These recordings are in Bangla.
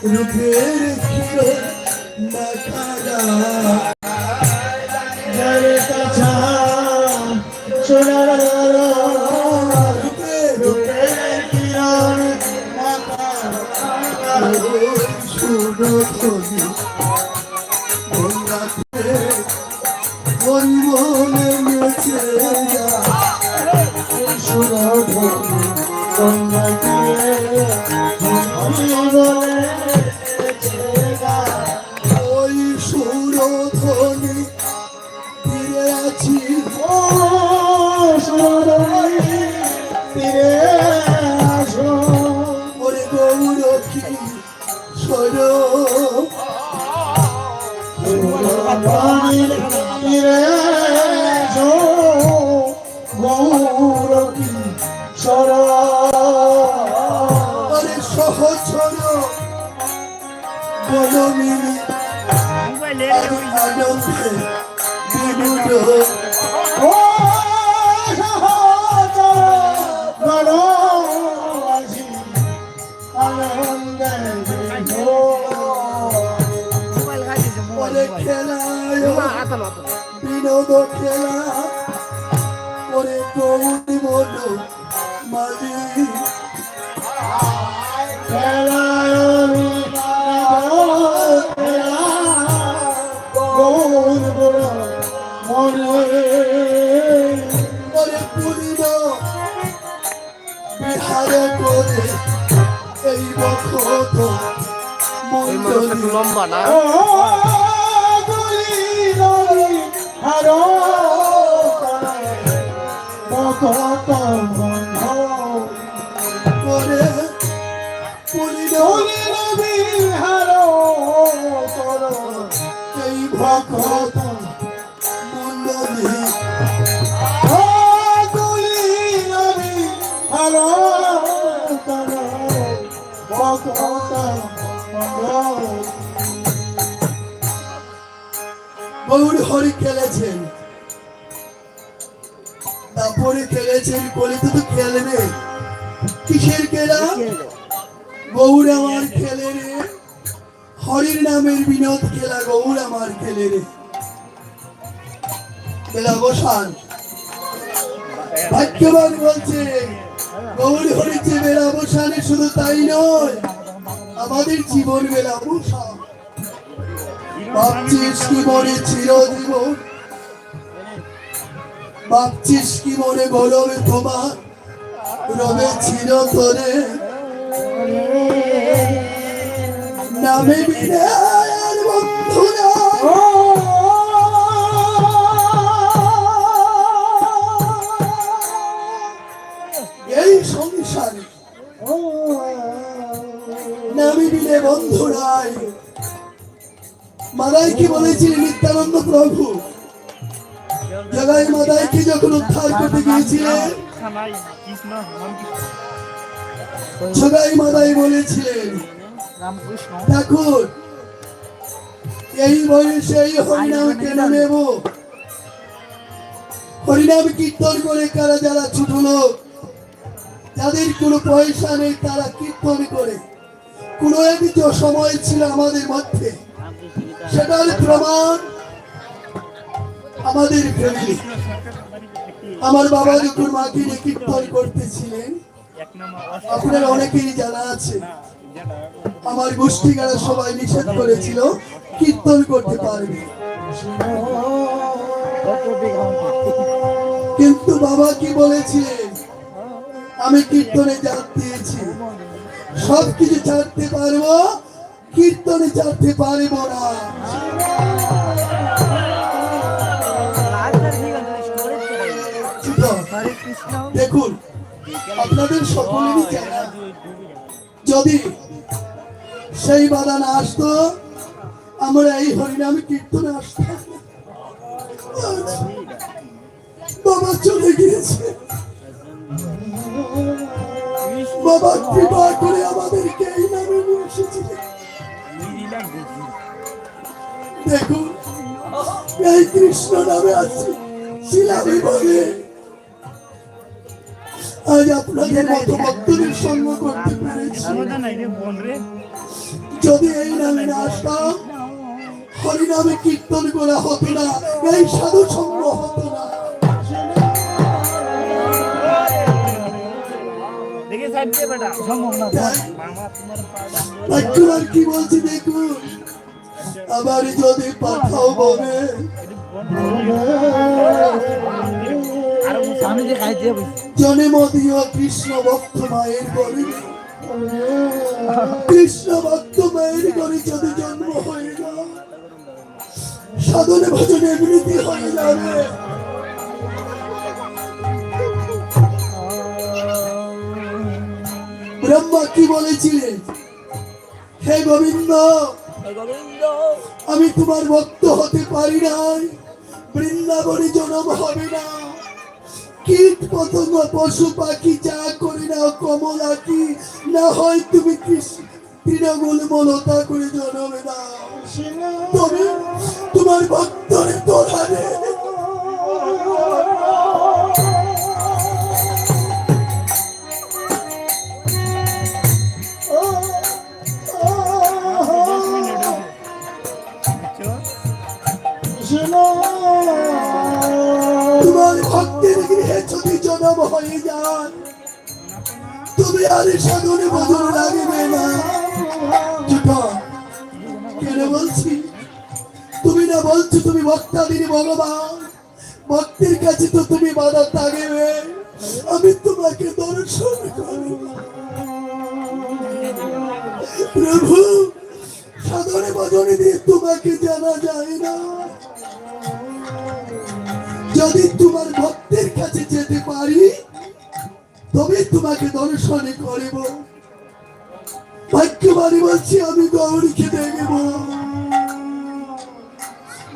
রূপের ক্ষীর মাখারা জলে কাছা সোনার রূপের কিরণ সুরধনি বন্যাতে ওই মনে নেচে সুরধনি কন্যা দিয়ে ওই সুরধনি ফিরে আছি ও সুরধনি ফিরে আসো ওরে গৌরক্ষী সর ফিরে আসো গৌরী সরা ওরে সহচর বনমিনি আনন্দে বিনুদ ও গণবাসী আনন্দে ওরে খেলায় বিনোদ খেলা ওরে গৌরী বল মালি ওরে পুরিল বিহারে করে এই বখত মন্ডলী লম্বা না করে পুরিল এই ভকত মন্ডলী গৌর হরি খেলেছেন তারপরে খেলেছেন কলিতে তো খেলবে কিসের খেলা গৌর আমার খেলে রে হরির নামের বিনোদ খেলা গৌর আমার খেলে রে বেলা বসান ভাগ্যবান বলছে গৌর হরিছে বেলা বসানে শুধু তাই নয় আমাদের জীবন বেলা বসান ভাবছিস কি মনে চিরজীবন ভাবছিস কি মনে গৌরবে তোমার রবে চিরতরে নামে বিনার বন্ধুরা এই সংসারে নামে বিনে বন্ধুরাই মাদাই কি বলেছিলেন নিত্যানন্দ প্রভু জগাই মাদাইকে যখন উদ্ধার করতে গিয়েছিলেন জগাই মাদাই বলেছিলেন ঠাকুর এই বয়সে এই হরিনাম কেন নেব হরিনাম কীর্তন করে কারা যারা ছোট লোক যাদের কোনো পয়সা নেই তারা কীর্তন করে কোনো একটি সময় ছিল আমাদের মধ্যে সেটার প্রমাণ আমাদের ফ্যামিলি আমার বাবা যখন মাকে নিয়ে কীর্তন করতেছিলেন আপনারা অনেকেই জানা আছে আমার গোষ্ঠীগারা সবাই নিষেধ করেছিল কীর্তন করতে পারবে কিন্তু বাবা কি বলেছিলেন আমি কীর্তনে জাত দিয়েছি সবকিছু ছাড়তে পারবো কীর্তনে ছাড়তে পারবো না দেখুন আপনাদের সকলেরই জানা যদি সেই বাধা না আসতো আমরা এই হরিনামে কীর্তনে আসতাম বাবা চলে গিয়েছে বাবা কৃপা করে আমাদেরকে এই নামে নিয়ে এসেছিলেন দেখুন এই কৃষ্ণ নামে আছে শিলা বিভাগে আজ আপনাদের মতো ভক্তদের সঙ্গ করতে পেরেছি। যদি এই নামে না আসতাম, হরিনামে কীর্তন করা হতো না, এই সাধু সঙ্গ হতো না। আর কি বলছি দেখুন, আবার যদি পাঠাও বলে জনমদীয় কৃষ্ণ ভক্ত মায়ের গরি, কৃষ্ণ ভক্ত মায়ের গরি যদি জন্ম হয়ে যায়, সাধনে ভজনে বৃদ্ধি হয়ে যাবে। ব্রহ্মা কি বলেছিলেন? হে গোবিন্দ, আমি তোমার ভক্ত হতে পারি নাই, বৃন্দাবনে জন্ম হবে না। কীট পতঙ্গ পশু পাখি যা করি না, কমলা কি না হয় তুমি তৃণমূল মলতা করে জন্মে না। তবে তোমার ভক্তরে তোলারে তোমার ভক্তের গৃহে যদি জন্ম হয়ে যান, তুমি আর সাধনে বদল লাগবে না। কেন বলছি? তুমি না বলছো তুমি ভক্তাদের ভগবান, ভক্তের কাছে তো তুমি বাধা থাকবে। আমি তোমাকে দর্শন করি প্রভু, সাধনে ভজনে দিয়ে তোমাকে জানা যায় না। যদি তোমার ভক্তের কাছে যেতে পারি, তবে তোমাকে দর্শনে করিব। ভাগ্যবাণী বলছি, আমি গৌরীকে দেখব।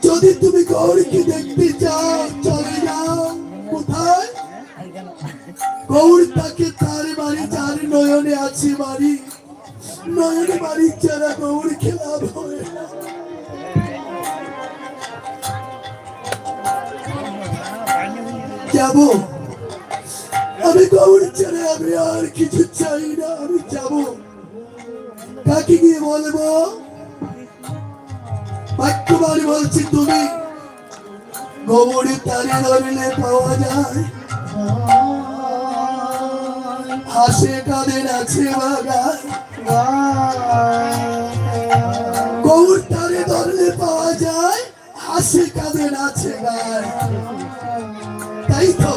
যদি তুমি গৌরীকে দেখতে চাও, চলে যাও। কোথায়? গৌরী তাকে তার বাড়ি, যার নয়নে আছে বাড়ি, নয়নে বাড়ি যারা গৌরীকে লাভ হয় না। যাব আমি গৌরী ছেড়ে, আমি আর কিছু চাই না। আমি যাব, কাকে গিয়ে বলবো? বাক্যবাণী বলছি, তুমি গৌরী তারে ধরলে পাওয়া যায়, হাসে কাঁদে নাচে বাগায়। গৌর তারে ধরলে পাওয়া যায়, হাসে কাঁদে নাচে গায়। তাই তো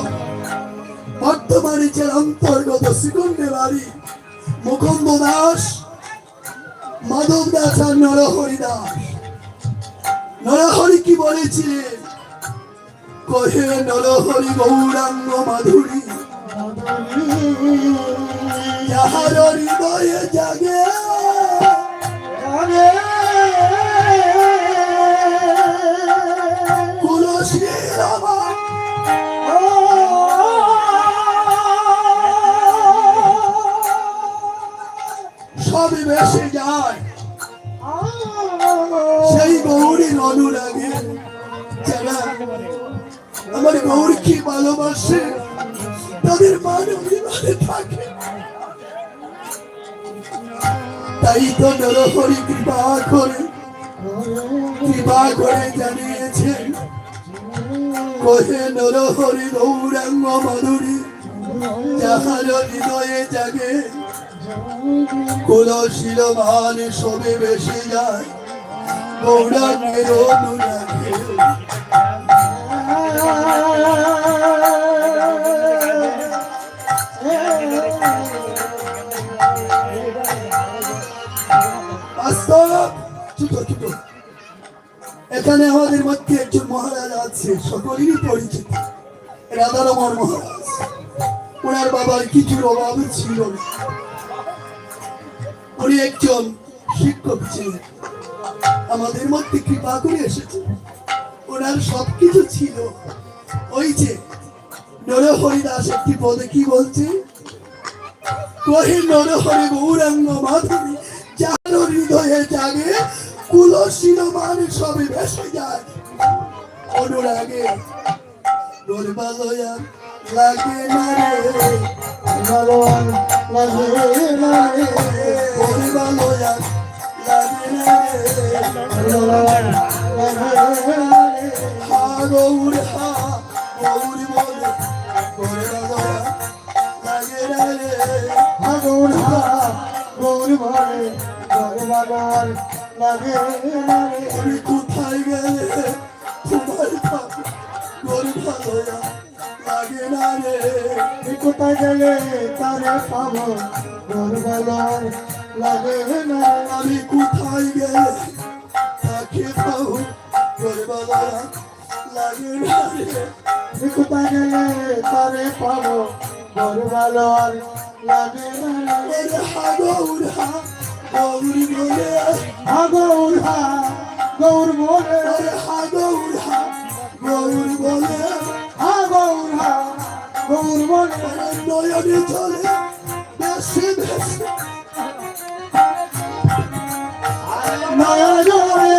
বর্তমানে যে অন্তর্গত শ্রীকণ্ডে বাড়ি মুকুন্দ দাস, মাধব দাস আর নরহরি দাস। নরহরি কি বলেছিলেন? কহে নরহরি গৌরাঙ্গ মাধুরী, যাহার হৃদয়ে জাগে কুলশীল আমার। সবই বেসে যায় সেই গৌরীর অনুরাগে। যারা আমার গৌরীকে ভালোবাসে, তাদের মান অভিমানে থাকে। তাই তো নরহরি কৃপা করে জানিয়েছেন, কহে নরহরি গৌরাঙ্গ মাধুরী, যাহার হৃদয়ে জাগে কুলশীল মান। সবে বেশি যায় গৌরাঙ্গের অনুরাগে। এখানে আমাদের মধ্যে একজন মহারাজ আছে, সকলেরই পরিচিত, রাধারমণ মহারাজ। ওনার বাবার কিছুর অভাব ছিল না, উনি একজন শিক্ষক ছিলেন, আমাদের মধ্যে কৃপা করে এসেছে। ওনার সবকিছু ছিল। ওই যে নরহরি দাস একটি পদে কি বলছে? কহে নরহরি গৌরাঙ্গ মাধুরী, যার হৃদয়ে জাগে কুলশীল মান। সবে ভেসে যায় অনুরাগে। গর্বালয়া লাগে না রে ভালো লাগে না রে ওরে ভালো লাগে না রে ভালো লাগে না রে হা গৌর হা গৌর বলে ওরে ভালো লাগে না রে আগুন গৌর ভরে ঘরে ভালো লাগে না রে আমি কোথায় গেলে তোমার পাবে ওরে ভালো লাগে না রে কোথায় গেলে তারে পাবো ঘর ভালো লাগে না আমি কোথায় গেলে তাকে পাবো ওরে ভালো লাগে না রে কোথায় গেলে তারে পাবো ঘর ভালো লাগে না ওরে হা গৌর বলে আগৌর গৌর বলে ওরে হা গৌর বলে আগৌর গৌর বলে নয়নে চলে বেশি বেশি নয়ন জলে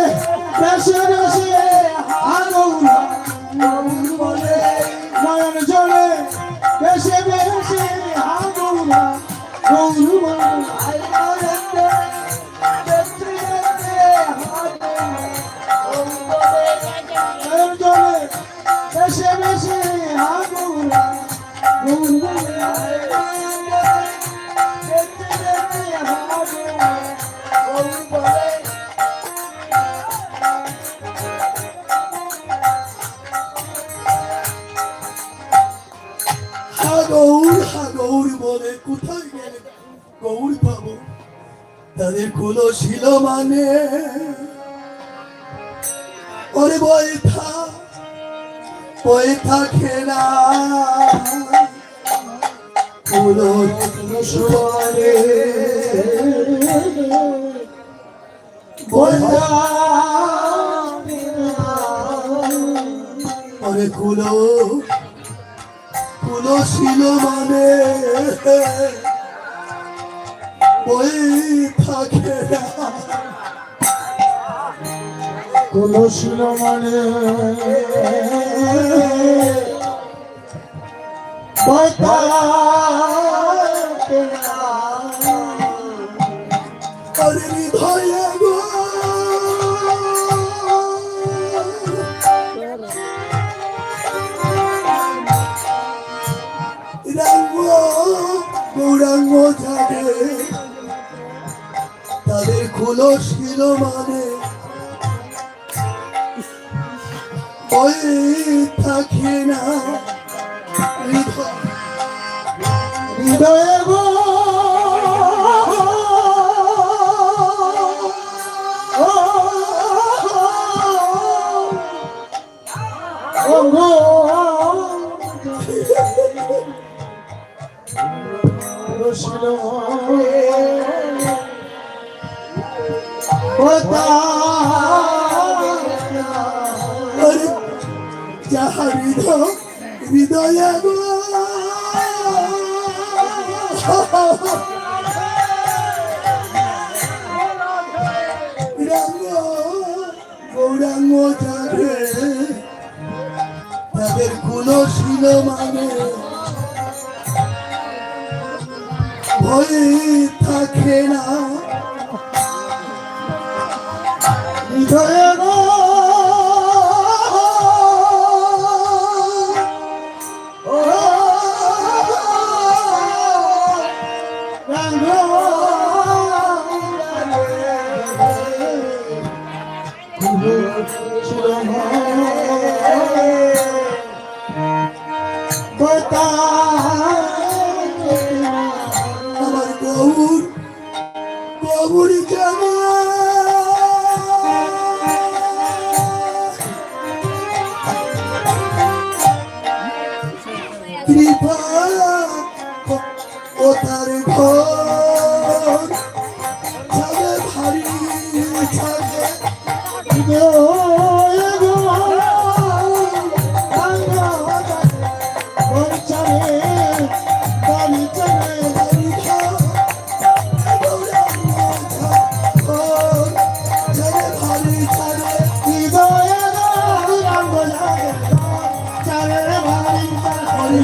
বেশে বেশে আগৌর গৌর বলে নয়ন জলে বেশে বেশে আগৌর গৌর বলে নয়ন জলে বেশে বেশে আগৌর গৌর বলে হা গৌর বলে কোথায় গেলে গৌর পাবো তাদের কুলো ছিল মানে ওরে বই থাকে না কুলো সুরে বললা ওরে কুলো ছিল মানে বই থাকে না কলসিল মানে আরে হৃদয়ে গো গৌরাঙ্গ থাকে তাদের কুলো ছিল মানে ওই থাকে না হৃদয়ে গো কলসিল যাহা হৃদয়ে গো গৌরাঙ্গ যাবে তাদের কুলো ছিল মানে ভয় থাকে না হৃদয়ে গো আমার গৌর যাবে কৃপা ও তার ঘর যাবে ভারী ছাড়বে হৃদয়ে গো চলে বাড়ি চলে হৃদয়ে গো রঙ্গ লাগে চলে বাড়ি চলে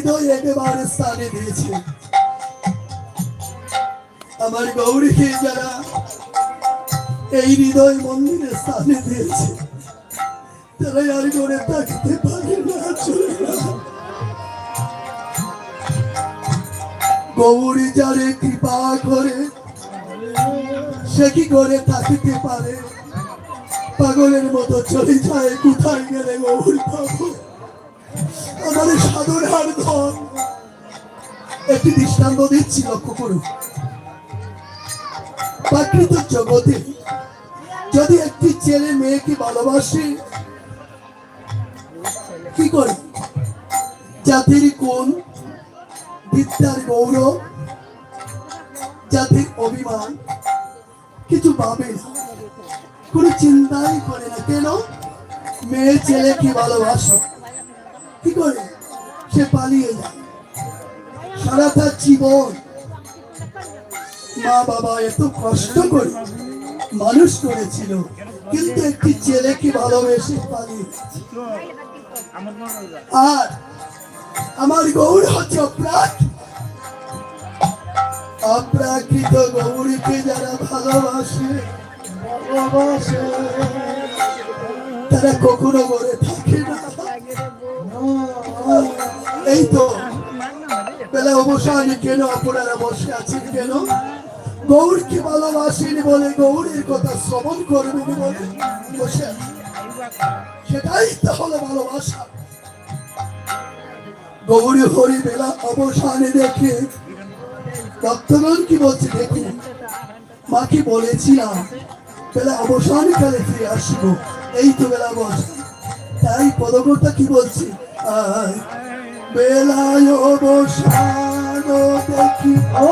হৃদয় একেবারে স্থানে দিয়েছে। আমার গৌরীকে যারা এই হৃদয় মন্দিরে স্থানে দিয়েছে তারা আর করে থাকতে পারে না, চলে না। গৌরী যারে কৃপা করে সে কি করে থাকতে পারে? পাগলের মতো চলে যায়, কোথায় গেলে গৌরী পাবো? আমাদের সাধনার ধন। একটি দৃষ্টান্ত দিচ্ছি, লক্ষ্য করুন। প্রাকৃতিক জগতে যদি একটি ছেলে মেয়েকে ভালোবাসে কি করে? জাতির কোন, বিদ্যার গৌরব, জাতির অভিমান কিছু ভাবে না, কোনো চিন্তাই করে না। কেন? মেয়ে ছেলে কি ভালোবাসে কি করে? সে পালিয়ে যায়। সারাটা জীবন মা বাবা এত কষ্ট করে মানুষ করেছিল, কিন্তু একটি ছেলেকে ভালোবেসে পালিয়ে গেছে। আর আমার গৌর হচ্ছে অপ্রাকৃত গৌরীকে যারা ভালোবাসে তারা কখনো গড়ে থাকে না। এই তো বেলা অবসানে কেন আপনারা বসে আছেন? কেন? গৌরকে ভালোবাসেন বলে, গৌরের কথা শ্রবণ করবেন বলে বসে আছেন। সেটাই তাহলে ভালোবাসা। গৌরী হরি বেলা অবসানে দেখে ভক্তগণ কি বলছে দেখুন। মাকে বলেছিলাম বেলা অবসানে কালে ফিরে আসবো, এই তো বেলা অবসান। তাই পদকর্তা কি বলছে? বেলায় অবসান দেখি ও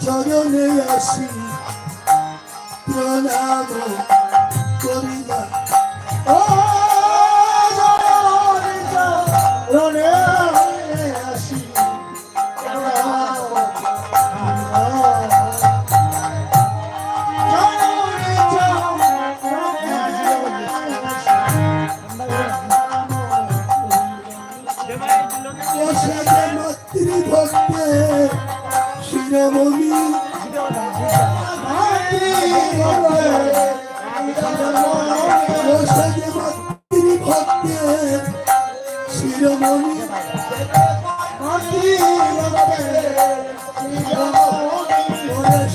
চরণে আসি প্রণাম করিলা। ও চরণে আসি মাতৃভক্তে শিরোমণি মাতৃভক্তের শিরোমণি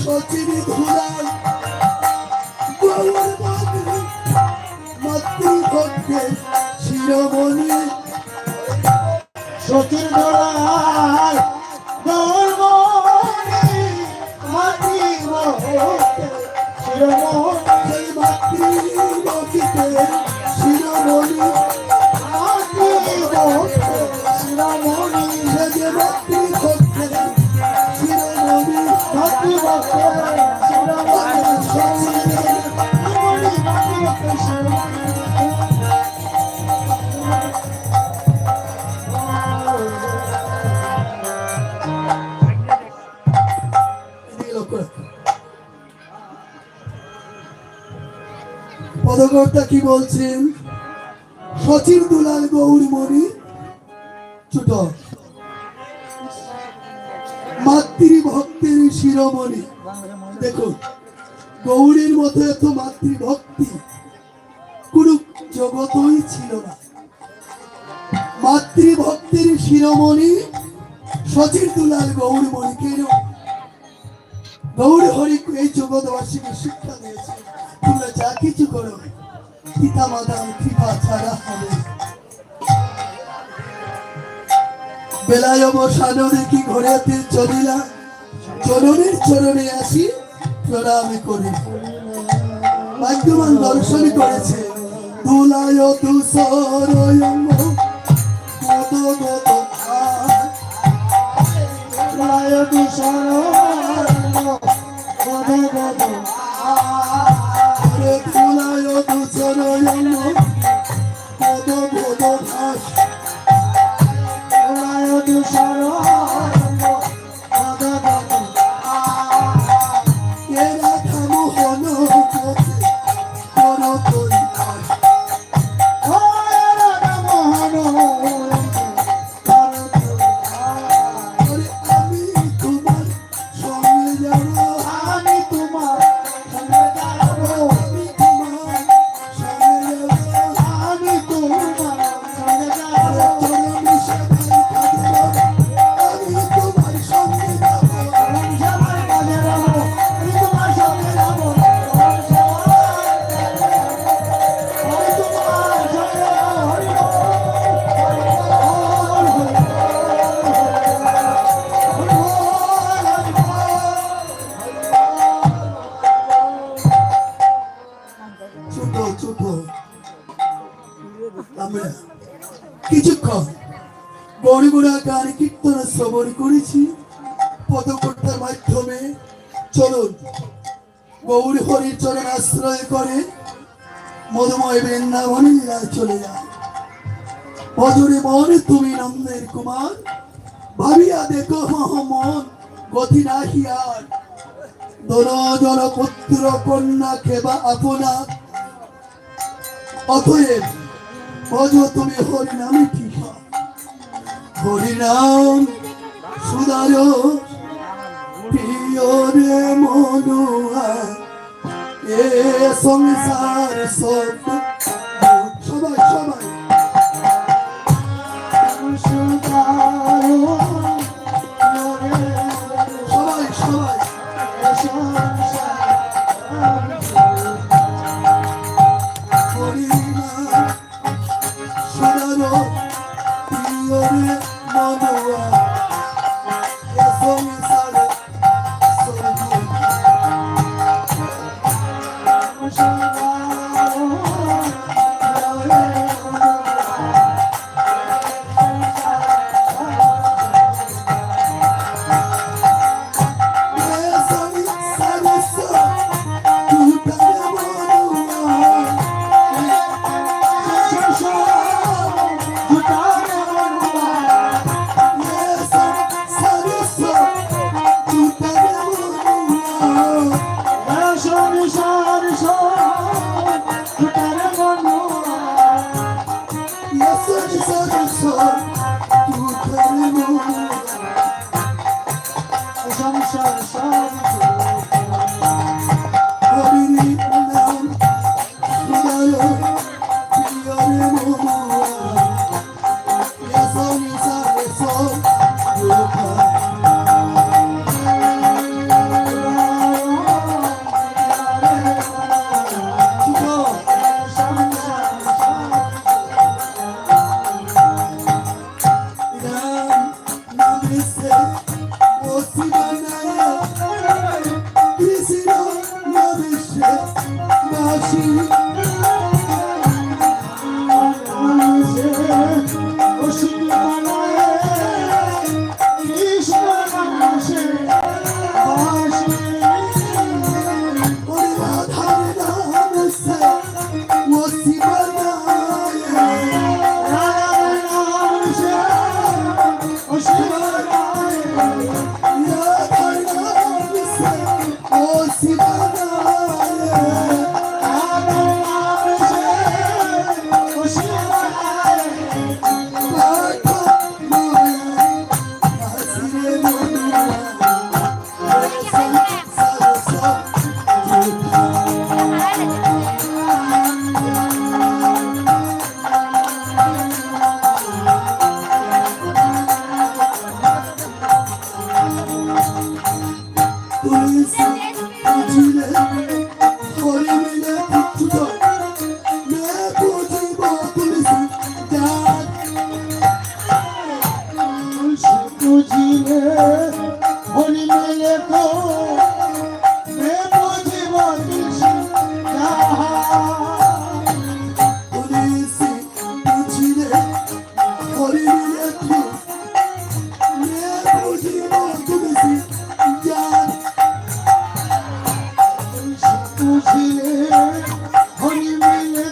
সচিন ধুলাল মাতৃভক্তের শিরোমণি সচিন ধুলাল পদকর্তা কি বলছেন? সচির দুলাল গৌরমণি ছোট মাতৃভক্তের শিরোমণি। দেখুন, গৌরীর মতো এত মাতৃভক্তি কোন জগতই ছিল না। মাতৃভক্তের শিরোমণি সচির দুলাল গৌরমণি। কেন? গৌর হরি এই জগৎবাসীকে শিক্ষা দিয়েছে, তোমরা যা কিছু করো পিতা মাতার কৃপা ছাড়া হবে। বেলায় অবসান দেখি ঘরেতে চলিলা, চরণের চরণে আসি প্রণাম করি। ভাগ্যবান দর্শন করেছে দুলায় তুষর নয়ন পদ পদ ভাস রায়ত শরণ দাদা দাদা এ রাধা মোহন পথে কর পরিহাস ও রাধা মোহন ওরে আমি তোমার সঙ্গে যাব আমি তোমার সঙ্গে যাব আমি তোমার সঙ্গে যাব আমি তোমার সঙ্গে যাব চরণে সেবায় কাঁদব আমি তোমার সঙ্গে যাব সবার কাজে যাব আমি তোমার সঙ্গে যাব আমি তোমার সঙ্গে যাব হরি ছোট ছোট আমরা কিছুক্ষণ গরিবরা গান কীর্তন শ্রবণ করেছি পদকর্তার মাধ্যমে। চলুন গৌর হরির চরণ আশ্রয় করে মধুময় বৃন্দাবনে লীলায় চলে যায়। বজরে মন তুমি নন্দের কুমার ভাবিয়া দেখো মহমন গতি নাহিয়ার দোল জন পুত্র কন্যা খেবা আপনার অতএব ভজ তুমি হরিনামে ঠিকা হরিনাম সুদার প্রিয় রে মনুয়া এ সংসার সব সবাই সবাই সবাই সবাই হরিনাম সুদার প্রিয় রে মনুয়া এ সংসার সব হরি মিলে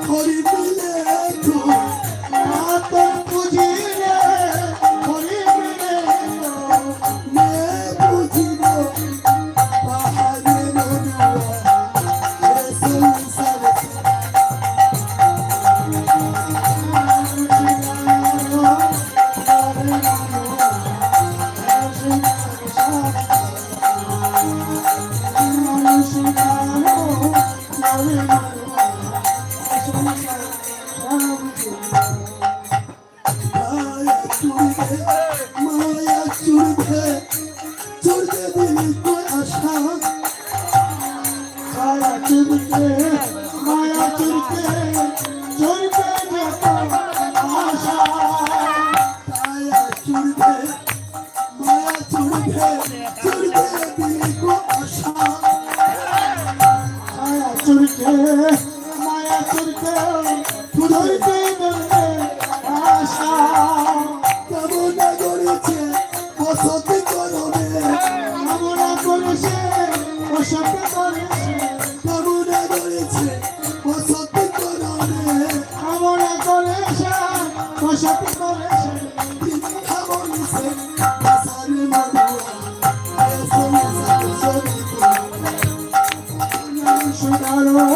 হরি মিলে তো মাত বুঝিলে হরি মিলে নে বুঝিব পাহাড়ে মনুয়া এ সংসারে মায়া চুড়বে চুড়বে দিলি তো আশা মায়া চুরকে মায়া চুরকে চুরকে যত আশা মায়া চুড়বে মায়া চুড়বে চুড়বে দিলি তো আশা মায়া চুরকে মায়া চুরকে চুরকে চুরকে আশা কামনা করেছে বসতি করবে আমরা করেছে ওসব করেছে কামনা করেছে বসতি করবে আমরা করেছে ওসব করেছে মিথ্যা বলেছে আসার মানুয়া এ সংসার সবই সুদারো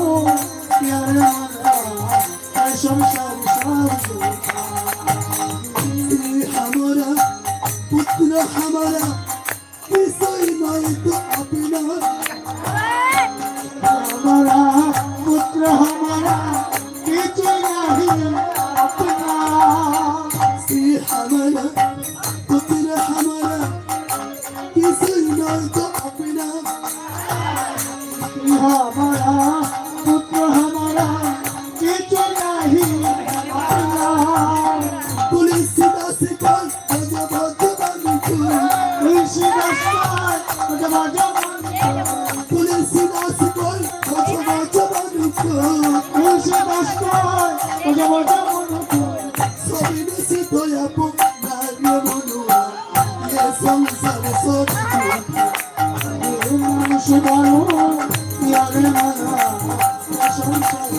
প্যারে মারা এই সংসার সব हमारा पुत्र हमारा किसई नहीं तो अपना हमारा पुत्र हमारा किसी नहीं अपना से हमारा पुत्र हमारा किसई नहीं तो अपना हमारा पुत्र हमारा किसी नहीं अपना पुलिस दास का जब जवान को इसी रास्ता जब जब पुलिस दास को जब जवान को इसी रास्ता जब जब सभी से तो आपको नारियो मनुआ ये संसार सब सुदारो प्यारे मारा संसार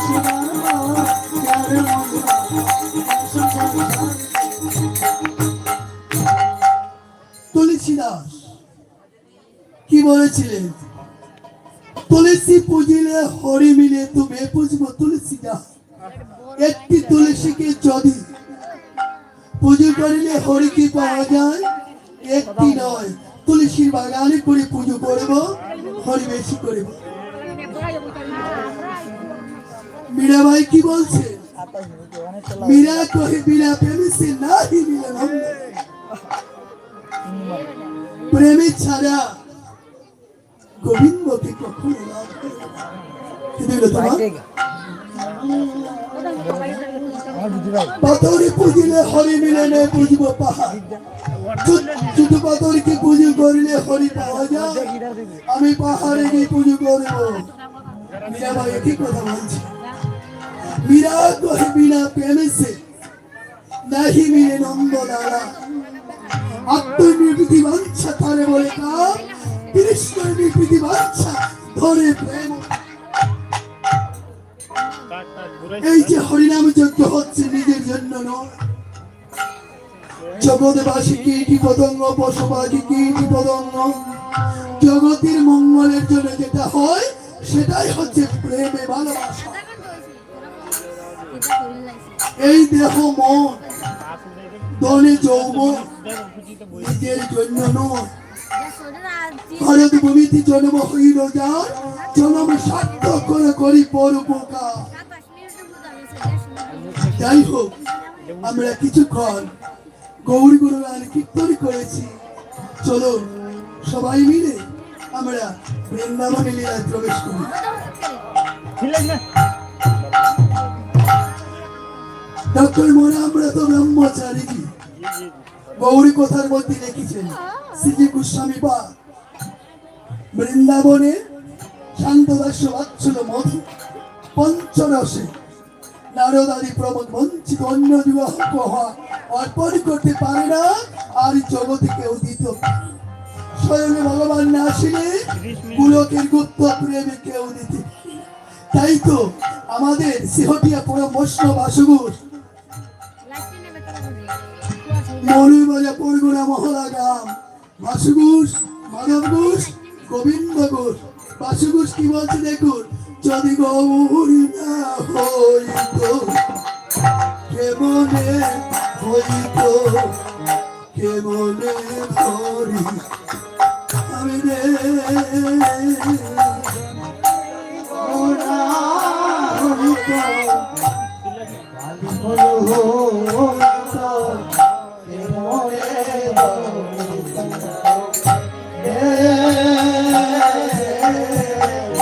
सुदारो प्यारे मारा संसार তুলসী দাস কি বলেছিলেন? তুলসী পুজিলে হরি মিলে তুমি পুজব তুলসী দাস। একটি তুলসীকে যদি পুজো করিলে হরি কি পাওয়া যায়? একটি নয়, তুলসীর বাগানে করে পুজো করব, হরি বেশি করব। মীরাবাই কি বলছে? মীরা কহে বিনা প্রেমে সে নাহি মিলন হবে। প্রেমে ছাড়া গোবিন্দকে কখনো লাভ করে না। কি দিল তোমার? পাথরে পুজিলে হরি মিলনে পুজব পাহাড়। শুধু পাথরকে পুজো করলে হরি পাওয়া যায়। আমি পাহাড়ে গিয়ে পুজো করব। মীরাবাই কি কথা বলছে? মীরা কহে বিনা প্রেমে সে নাহি মিলে নন্দ লালা। আত্মনির্বৃতি বাঞ্ছা ধরে বলে কাম, কৃষ্ণের নির্বৃতি বাঞ্ছা ধরে প্রেম। এই যে হরিনাম যজ্ঞ হচ্ছে নিজের জন্য নয়, জগৎবাসী কীটি পতঙ্গ পশু পাখি কীটি পতঙ্গ জগতের মঙ্গলের জন্য যেটা হয় সেটাই হচ্ছে প্রেমে ভালোবাসা। এই দেহ মন ধনে যৌবন নিজের জন্য নয়। ভারত ভূমিতে জন্ম হইল যার, জন্ম সার্থক করে করি পরোপকার। যাই হোক, আমরা কিছুক্ষণ গৌরী গুণগান কীর্তন করেছি। চলুন সবাই মিলে আমরা বৃন্দাবনে লীলায় প্রবেশ করি। ডক্টর মনে আমরা তো ব্রহ্মচারী। গৌরী কথার মধ্যে লিখেছেন শ্রী গোস্বামী বা বৃন্দাবনে শান্তদাস্য বাচ্চল মধু পঞ্চরসে নারদাদি প্রমোদ বঞ্চিত অন্য বিবাহ অর্পণ করতে পারে না, আর জগতে কেউ দিত স্বয়ং ভগবান না আসিলে পুলকের গুপ্ত প্রেমে কেউ দিতে। তাই তো আমাদের সিহটিয়া পুরো মৎস্য বাসুগুর মৌলভীবাজার পরগনা মহলা গ্রাম বাসুগুস মাধব ঘোষ গোবিন্দ ঘোষ বাসুগুস কি বলছে দেখুন যদি গৌরী না হইত কেমনে হইত কেমনে ধরি আমি রে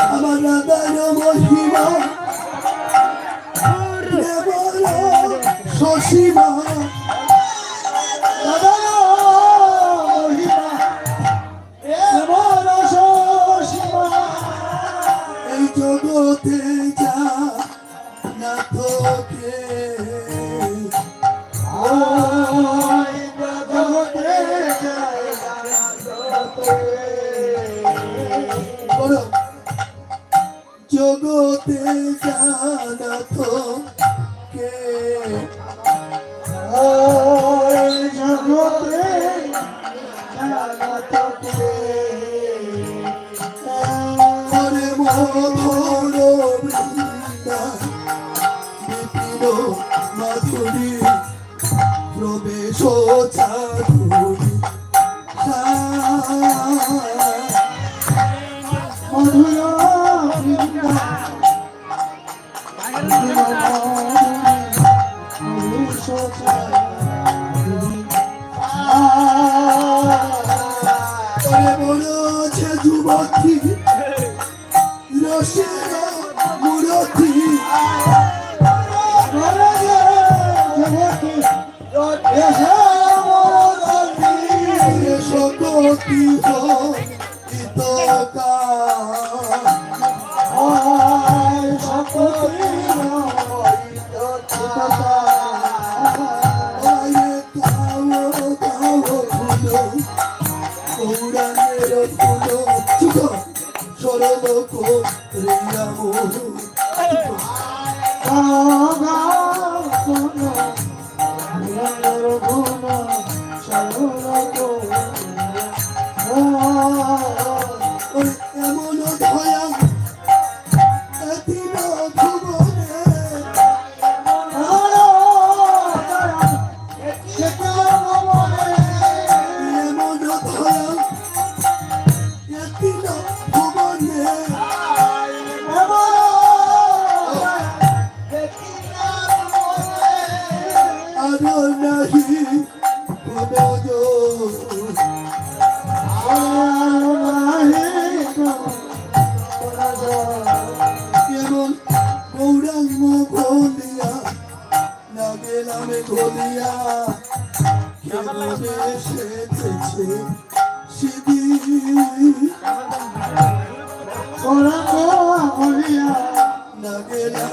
আমার দাদার মহিমা শশীমা এই জগতে যা না তোকে বলো, জগতে জানা তো কে জগতে করে মধুর বৃন্দা বিপিন মাধুরী প্রবেশ চাধুরী বলেছে যুবতী রসের মূরতি সকতি হিতকা সরল করিয়াম এমন ধয়া এতিন ভুবনে এমন ধয়া এতিন ভুবনে আরো নাহি কোনো কেবল গৌরাঙ্গ গলিয়া না গেলামে গলিয়া কেবলে সেতেছে সিদি না গেলাম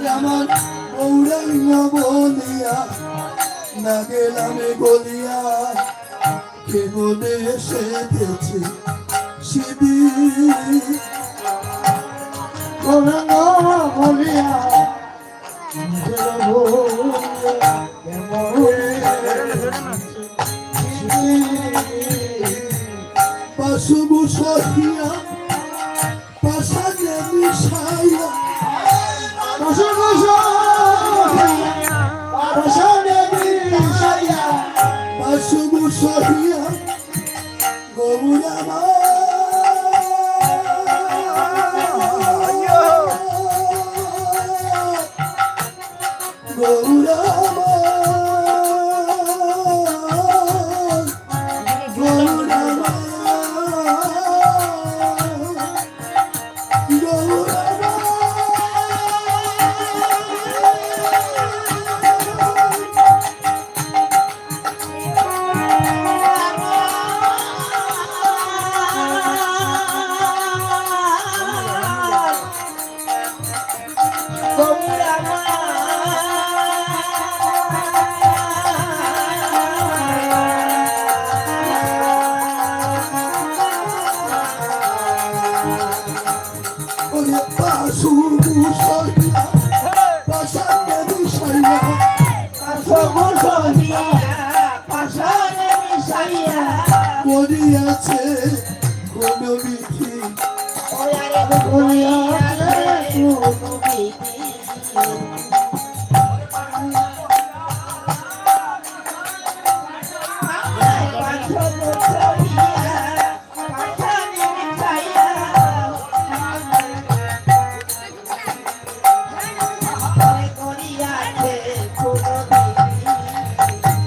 আমার গৌরাঙ্গ বলিয়া না গেলামে গলিয়া কেবলে সেতেছে সিদি পাশুবু সহিয়া পাশানে মিশাইয়া পাশুবু সহিয়া গৌরামা গৌরামা গৌরামা করিয়াছে কোন বিধি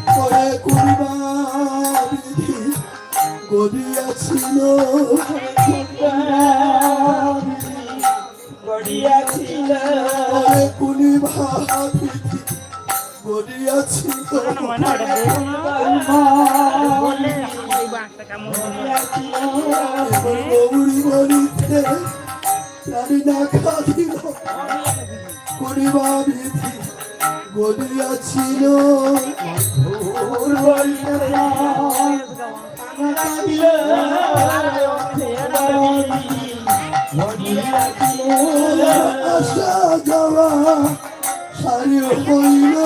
করে করিবা বিধি করিয়াছিল করে করিবা বিধি করিয়াছিল গৌরী বলিতে প্রাণী না খাদিল করিবা বিধি গড়িয়াছিল আশা যাওয়া সারি হইল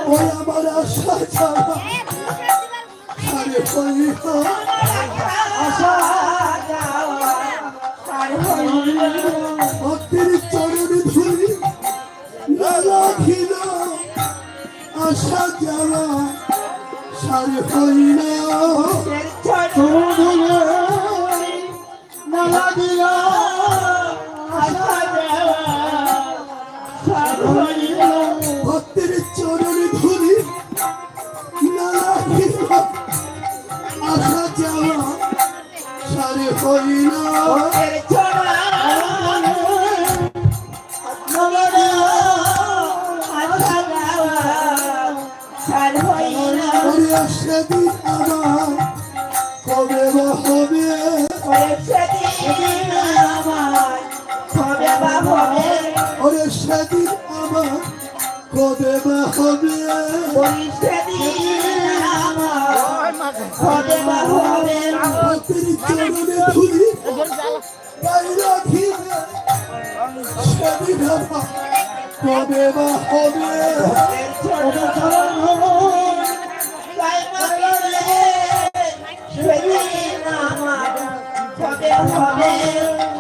ওই আমার আশা যাওয়া সারি হইল ভক্তির চরণে ধরি রাখিল আশা যাওয়া সারি হইল ভক্তির চরণে ধরি রাখিল আশা যাওয়া সারি হইল সেদিন আমার কবে বা হবে ওরে সেদিন আমার কবে বা হবে ভক্তির চরণে ধরি গাই রাখিবে সেদিন আমার কবে বা হবে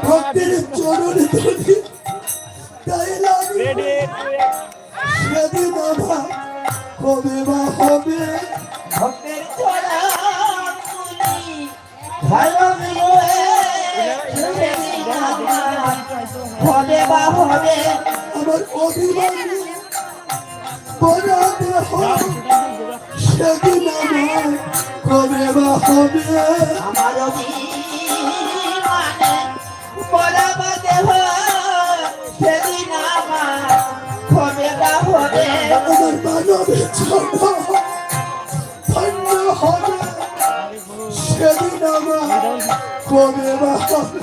ভক্তির চরণে ধরি তাই লাগে সেদিন আমার কবে বা হবে আমার অভিমানী বরাতে হবে সেদিন আমার কবে বা হবে আমার বরাবাদে সেদিন আমার হবে বা হবে আমার মানবের জন্য ধন্য হবে সেদিন আমার কবে বা হবে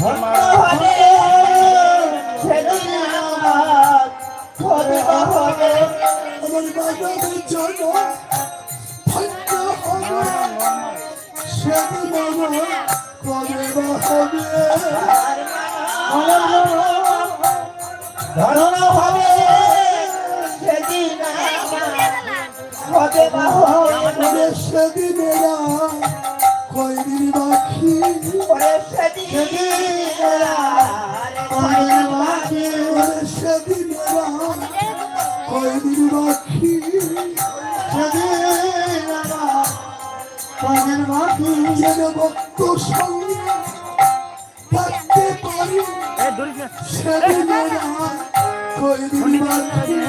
আমার হবে সেদিন আমার হবে বা হবে আমার মানবের জন্য ধন্য হবে সেদিন আমার কবে বা হবে ধন্য হবে সেদিন আমার হবে বা হবে সেদিনেরা কয়দিন বাকি সেদিনেরা সেদিনেরা কয়দিন বাকি যেন ভক্ত সঙ্গে থাকতে পারি সেদিনেরা কয়দিন বাকি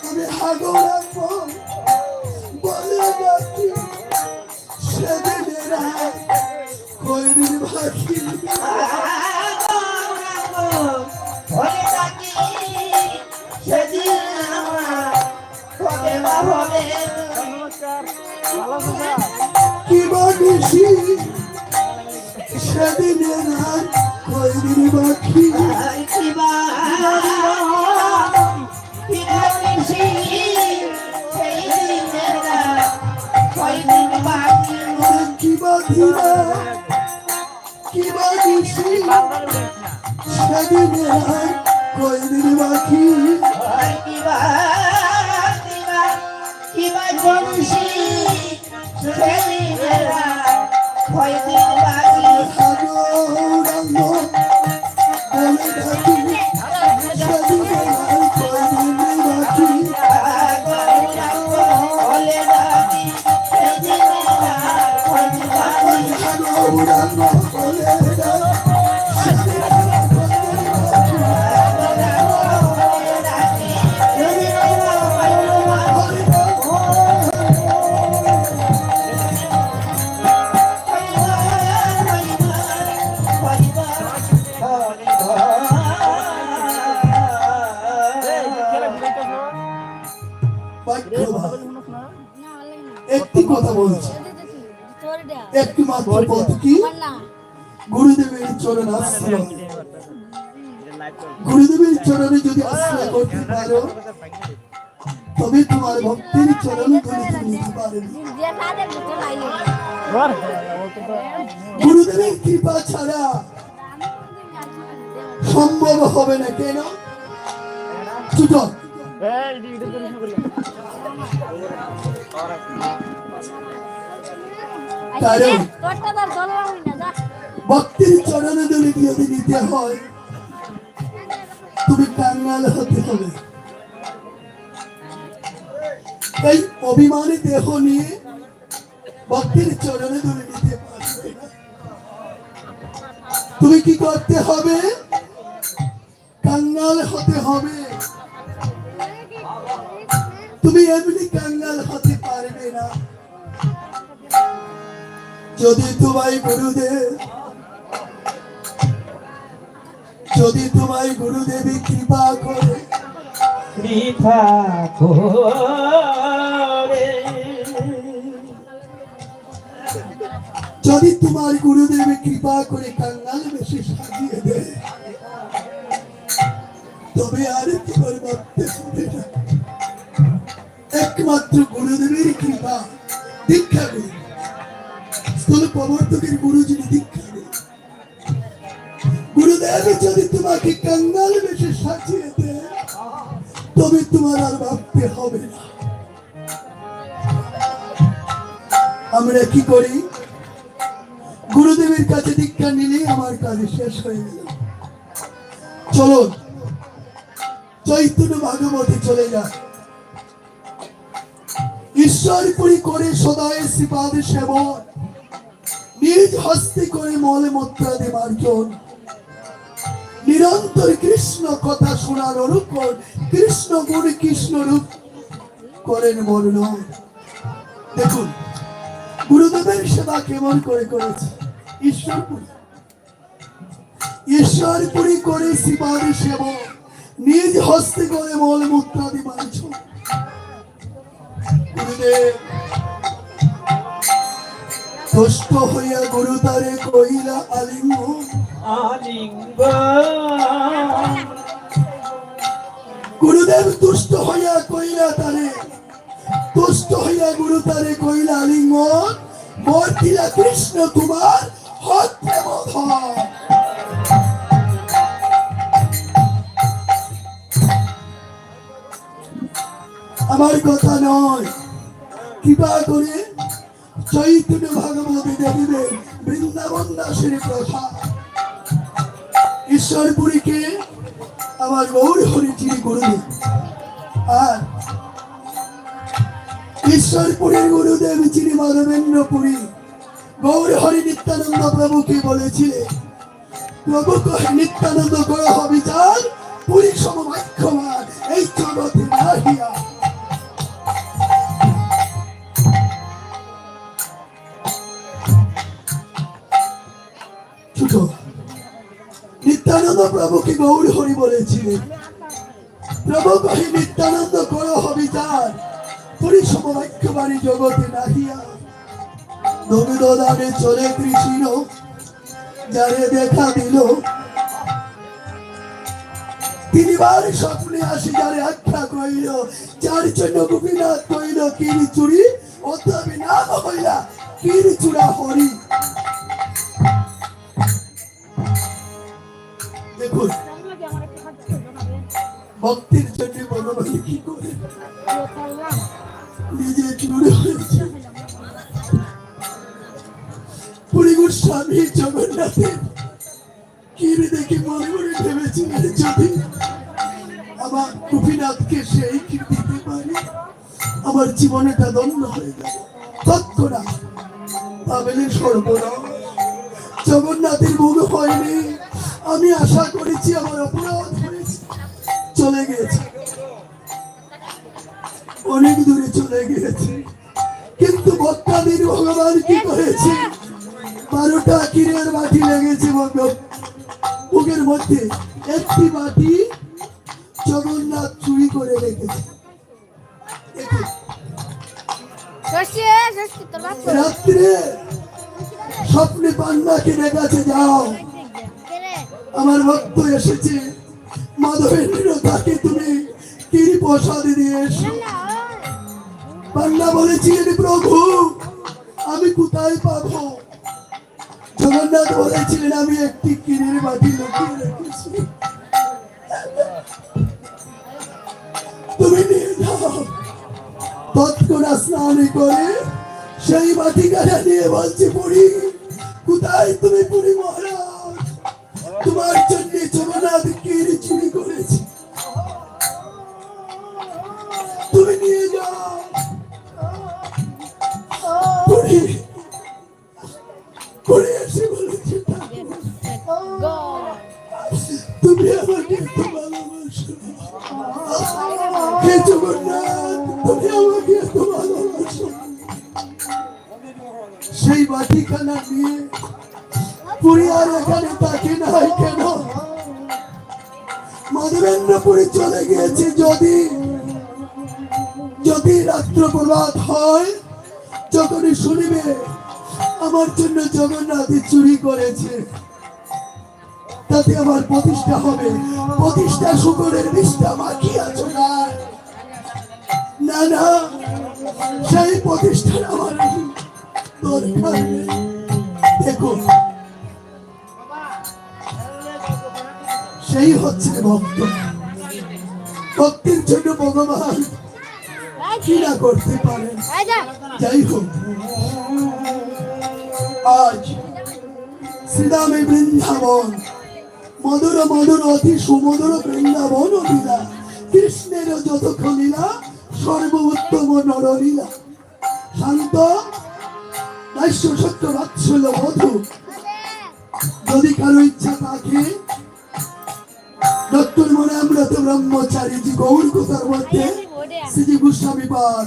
আমি হাগো রাখবো বলে বাকি সেদিনেরা কয়দিন বাকি কিবা বেশি সেদিনেরা কয়দিন বাকি বাকি কি বাঁধিবে কি বাঁধিছি সেদিনে আর কয়দিন বাকি কিবা জমছি সেদিনে কয়দিন বাকি সাগরাঙ্গ বলে ডাকি সেদিনে আর কয়দিন বাকি বলে ডাকি সেদিনে কয়দিন বাকি সাগরাঙ্গ বলে ডাকি একটি কথা বলছি একটি মাত্র পথ কি গুরুদেবের চরণ আশ্রয় গুরুদেবের চরণে যদি আশ্রয় করতে পারো তবে তোমার ভক্তির চরণ ধরে তুমি নিতে পারবে গুরুদেবের কৃপা ছাড়া সম্ভব হবে না কেন ছোট কারণ ভক্তির চরণে ধরে যদি নিতে হয় তুমি কাঙ্গাল হতে হবে এই অভিমানী দেহ নিয়ে ভক্তির চরণে ধরে নিতে পারবে না। তুমি কি করতে হবে কাঙ্গাল হতে হবে তুমি এমনি কাঙ্গাল হতে পারবে না যদি তোমায় গুরুদেবী কৃপা করে যদি তোমার গুরুদেবী কৃপা করে কাঙ্গাল বেশি সাজিয়ে দেয় তবে আর তোমার ভাবতে হবে না একমাত্র গুরুদেবের কৃপা দীক্ষা গুরু স্থল প্রবর্তকের গুরু যিনি দীক্ষা গুরু গুরুদেব যদি তোমাকে কাঙ্গাল বেশি সাজিয়ে দেয় তবে তোমার আর ভাবতে হবে না আমরা কি করি গুরুদেবের কাছে দীক্ষা নিলে আমার কাজ শেষ হয়ে গেল চলো চৈতন্য ভাগবতে চলে যায় ঈশ্বরপুরী করে সদায় শ্রীপাদ সেবন নিজ হস্তে করে মলে মূত্রাদি মার্জন নিরন্তর কৃষ্ণ কথা শোনার অনুকরণ কৃষ্ণ গুণ কৃষ্ণ রূপ করেন বর্ণন দেখুন গুরুদেবের সেবা কেমন করে করেছে ঈশ্বরপুরী করে শ্রীপাদ সেবন নিজ হস্তে করে মল মূত্রাদি মার্জন গুরুদেব তুষ্ট হইয়া গুরু তারে কইলা আলিঙ্গ গুরুদেব তুষ্ট হইয়া কইলা তারে তুষ্ট হইয়া গুরু তারে কইলা আলিঙ্গ মর্তিলা কৃষ্ণ তোমার হত প্রেম ধর আমার কথা নয় কৃপা করে চৈতন্য ভাগবতী দেবীদের বৃন্দাবন দাসের প্রসাদ ঈশ্বরপুরীকে আমার গৌর হরিচির গুরুদেব আর ঈশ্বরপুরীর গুরুদেব যিনি মাধবেন্দ্রপুরী গৌর হরি নিত্যানন্দ প্রভুকে বলেছিলেন প্রভু কহে নিত্যানন্দ গ্রহ বিচার পুরী সমবাক্যমান এই জগতে নাহিয়া নিত্যানন্দ প্রভুকে গৌর হরি বলেছিলেন প্রভু কহে নিত্যানন্দ গ্রহ বিচার পুরী সমবাক্যবাণী জগতে নাহিয়া নবীদানে চলে কৃষ্ণ যারে দেখা দিল তিনবার স্বপ্নে আসি যারে আখ্যা কইল যার জন্য গোপীনাথ কইল কিরি চুরি অতবে নাম মহিলা কির চূড়া হরি। দেখুন ভক্তির জন্য ভগবান কি করে নিজে চূড়ে হয়েছে। পুরী গোস্বামী জগন্নাথের কির দেখে মনে মনে ভেবেছিলেন যদি আমার গোপীনাথকে সেই কির দিতে পারি আমার জীবনটা ধন্য হয়ে যাবে। তৎক্ষণাৎ ভাবলেন সর্বনাশ, জগন্নাথের ভোগ হয়নি, আমি আশা করেছি আমার অপরাধ হয়েছে, চলে গিয়েছে, অনেক দূরে চলে গিয়েছে। কিন্তু ভক্তাদের ভগবান কি করেছে, 12টা কিরের বাটি লেগেছে বুকের মধ্যে, একটি বাটি জগন্নাথ চুরি করে রেখেছে। রাত্রে স্বপ্নে পান্নাকে দেখাচ্ছে, যাও আমার ভক্ত এসেছে, মাধবেন্দ্র তাকে তুমি কি প্রসাদ দিয়ে এসো। পান্না বলেছিলেন, প্রভু আমি কোথায় পাবো? জগন্নাথ বলেছিলেন, আমি একটি কিরের বাটি লুকিয়ে রেখেছি, তুমি নিয়ে যাও। তৎক্ষণাৎ স্নান করে সেই বাটিকাটা নিয়ে বলছে, পুরী কোথায় তুমি? পুরী মহারাজ, তোমার জন্য জগন্নাথ কির চুরি করেছে, তুমি নিয়ে যাও। পুরী পুরী এসে বলেছে, তুমি আমাকে এত ভালোবাসো, হে জগন্নাথ তুমি আমাকে এত ভালোবাসো। সেই বাটিখানা নিয়ে পুরী আর এখানে তাকে নাই কেন? মাধবেন্দ্রপুরে চলে গিয়েছে। যদি রাত্র প্রভাত হয়, যখনই শুনিবে আমার জন্য জগন্নাথ চুরি করেছে, তাতে আমার প্রতিষ্ঠা হবে। প্রতিষ্ঠা শুকরের বিষটা মাখিয়াছ না, না না, সেই প্রতিষ্ঠান আমার দরকার নেই। দেখো সেই হচ্ছে ভক্ত, ভক্তির জন্য ভগবান কি না করতে পারেন। যাই হোক, আজ শ্রীরামে বৃন্দাবন, মধুর মধুর অতি সুমধুর বৃন্দাবন লীলা, কৃষ্ণের যত লীলা সর্বোত্তম নরলীলা। শান্ত দাস্য সত্য বাৎসল্য মধু, যদি কারো ইচ্ছা থাকে ডক্টর মনে আমরা তো ব্রহ্মচারী জি গৌর কথার মধ্যে শ্রী গোস্বামী পাদ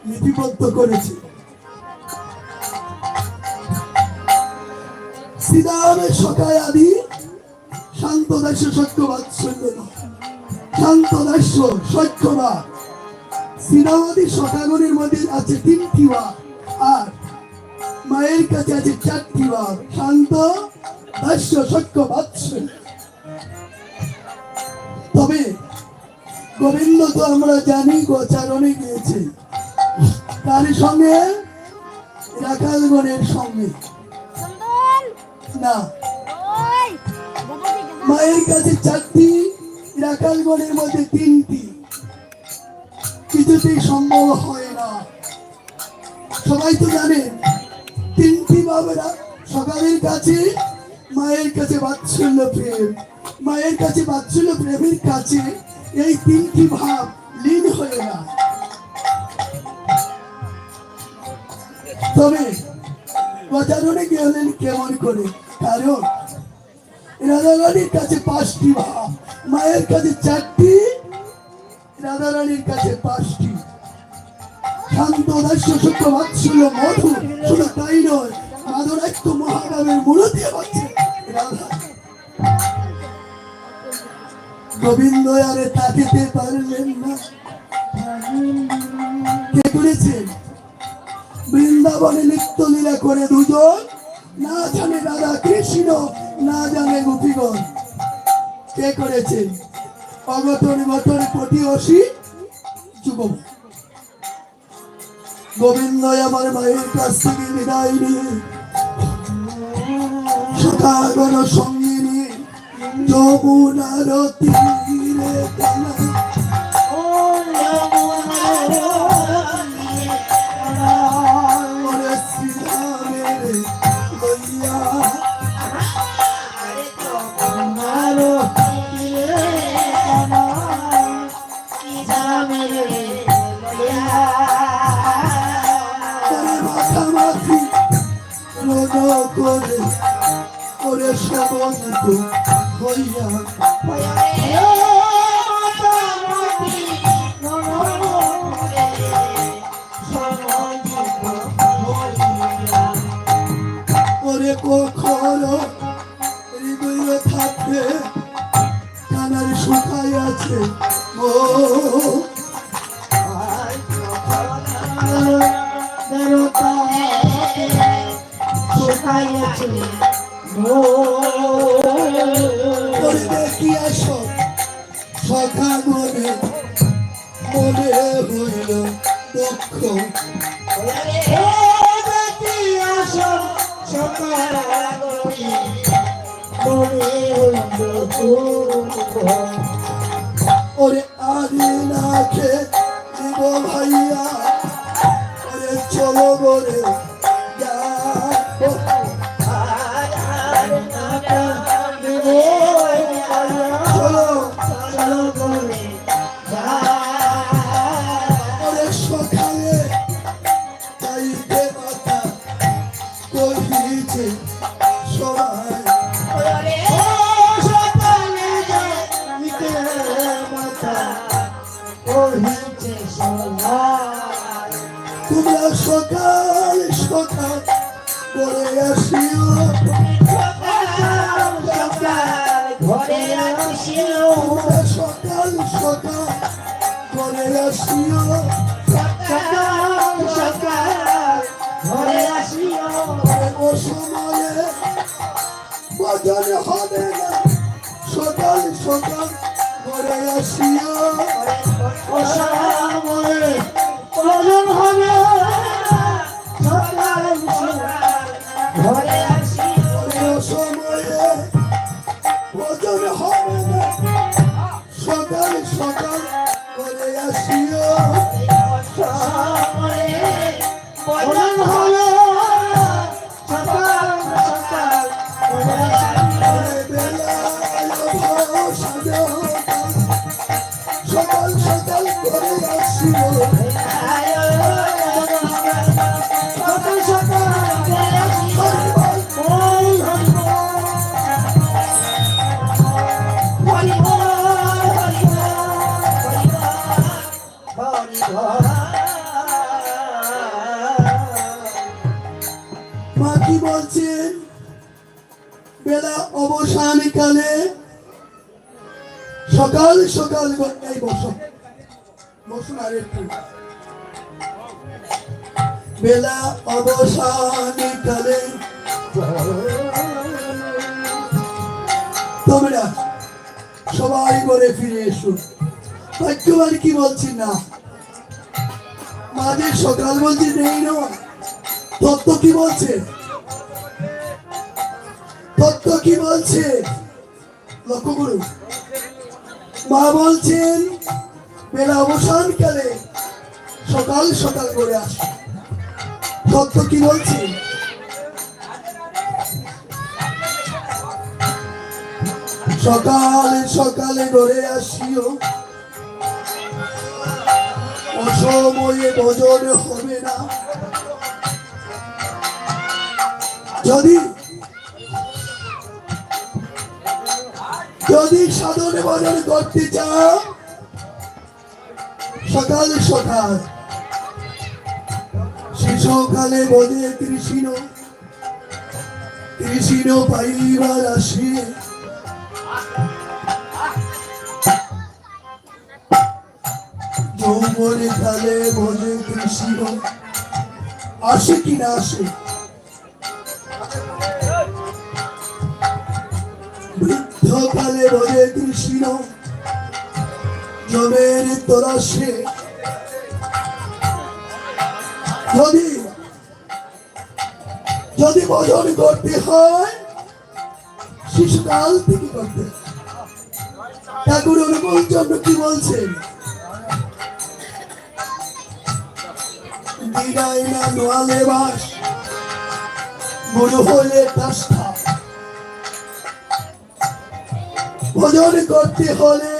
লিপিবদ্ধ করেছে। শ্রীরামের সখায় আদি শান্ত দাস্য সত্য বাৎসল্য, শান্ত দাস্য সত্যবাদ। শ্রীরামাদি সখাগণের মধ্যে আছে 3টি বাদ, আর মায়ের কাছে আছে 4টি বাদ, শান্ত দাস্য সত্য বাৎসল্য। তবে গোবিন্দ তো আমরা জানি গোচারণে গিয়েছে, তার সঙ্গে রাখালগণের সঙ্গে না, মায়ের কাছে 4টি, রাখালগণের মধ্যে 3টি, কিছুতেই সম্ভব হয় না। সবাই তো জানে 3টি বাবেরা, সকালের কাছে মায়ের কাছে বাৎসল্য প্রেম, মায়ের কাছে বাৎসল্য প্রেমের কাছে এই 3টি ভাব লীন হয়ে না। তবে গোচারণে গেলেন কেমন করে? কারণ রাধারানীর কাছে 5টি ভাব, মায়ের কাছে 4টি, রাধারানীর কাছে 5টি। শান্ত দাস্য সত্য বাৎসল্য মধু, শুধু তাই নয়, মাধুরাত্ম মহাভাবের মূল দিয়ে পাচ্ছে রাধা। গোবিন্দ আরে তাকিতে পারলেন না। কে করেছেন? বৃন্দাবনে নিত্য লীলা করে দুজন, না জানে রাধা কৃষ্ণ, না জানে গোপীগণ। কে করেছেন? অগতন গতন পটি অসি যুবক। গোবিন্দ আমার মায়ের কাছ থেকে বিদায় নিয়ে সখাগণ সঙ্গে নিয়ে যমুনার তীরে গেলাম। ওরে শ্রীরামের লইয়া তারে মাথামাথি রোগ করে ওরে সমন্ত হইয়া ওরে কখনো হৃদয়ে থাকবে কানার শুকাই আছে ও ওরে দেখি আসো সখা মনে মনে হইল দুঃখ ওরে আরে না খে দিব ভাইয়া ওরে চলো বলে ওরে সকালে যাইতে মাথা কহিছে সবাই তোমরা সকাল সকাল করে আসিও তোমরা সকাল সকাল করে আসিও ও সময়ে বাজার হবে না সকাল সকাল করে আসিও ও সময়ে বাজার হবে না সকাল সকাল করে আসিও সকাল সকাল করে আসিও মা কি বলছেন বেলা অবসানকালে সকাল সকাল এই বসুন বসুন আর একটু বেলা অবসানকালে তোমরা সবাই করে ফিরে এসো ভাগ্যবান কি বলছি না মাঝে সকাল বলছি নেই নয় তত্ত্ব কি বলছে তত্ত্ব কি বলছে লক্ষ্য করুন মা বলছেন বেলা অবসানকালে সকাল সকাল করে আসে তত্ত্ব কি বলছে সকালে সকালে করে আসিও অসময়ে ভোজন হবে না যদি যদি সাধন ভজন করতে চাও সকাল সকাল শিশুকালে বোধে কৃষ্ণ কৃষ্ণ পাইবার আসে যৌবনে কালে বোধে কৃষ্ণ আসে কি না আসে বৃদ্ধকালে বোধে কৃষ্ণ জমের তরাসে যদি যদি ভোজন করতে হয় শিশুকাল থেকে করতে হয়। ঠাকুর অনুকূল চন্দ্র কি বলছেন? দিগাই না নোয়ালে বাস বুড়ো হলে কাষ্ঠা। ভোজন করতে হলে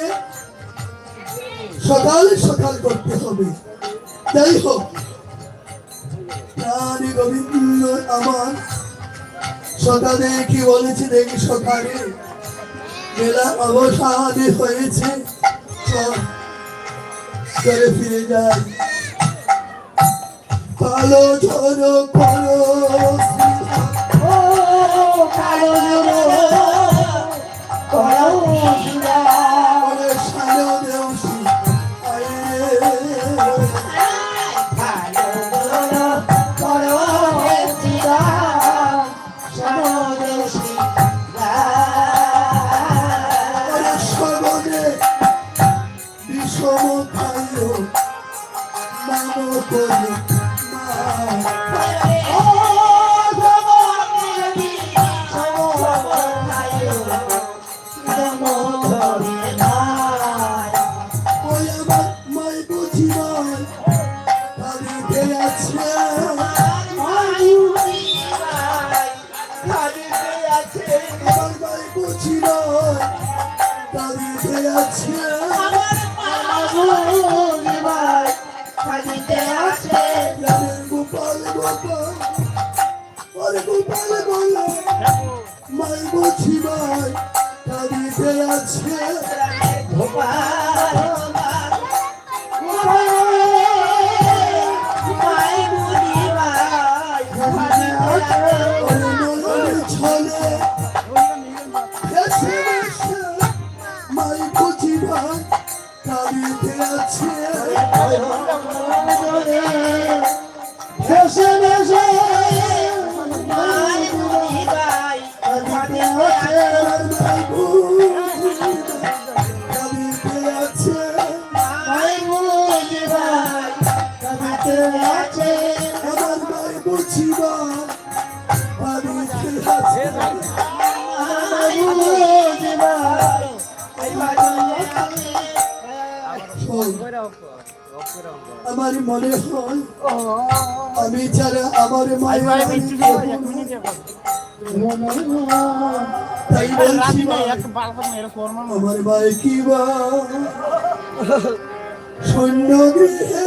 সকাল সকাল করতে হবে। যাই হোক, প্রাণ গোবিন্দ আমার সকালে কি বলেছে দেখি, সকালে বেলা অবসান হয়েছে, চল ঘরে ফিরে যাই। কালো ঝড় করো ও কালো সারো দেউসি সগনে বিষম খাইও নাম করি মাই বুঝি ভাই কাঁদিতে আছে। ছলে মাই বুঝি ভাই কাঁদিতে আছে। আমার মনে হয় আমি যারা আমার মায়ের তাই বলছি আমার মায়ের কি বা শূন্য গৃহে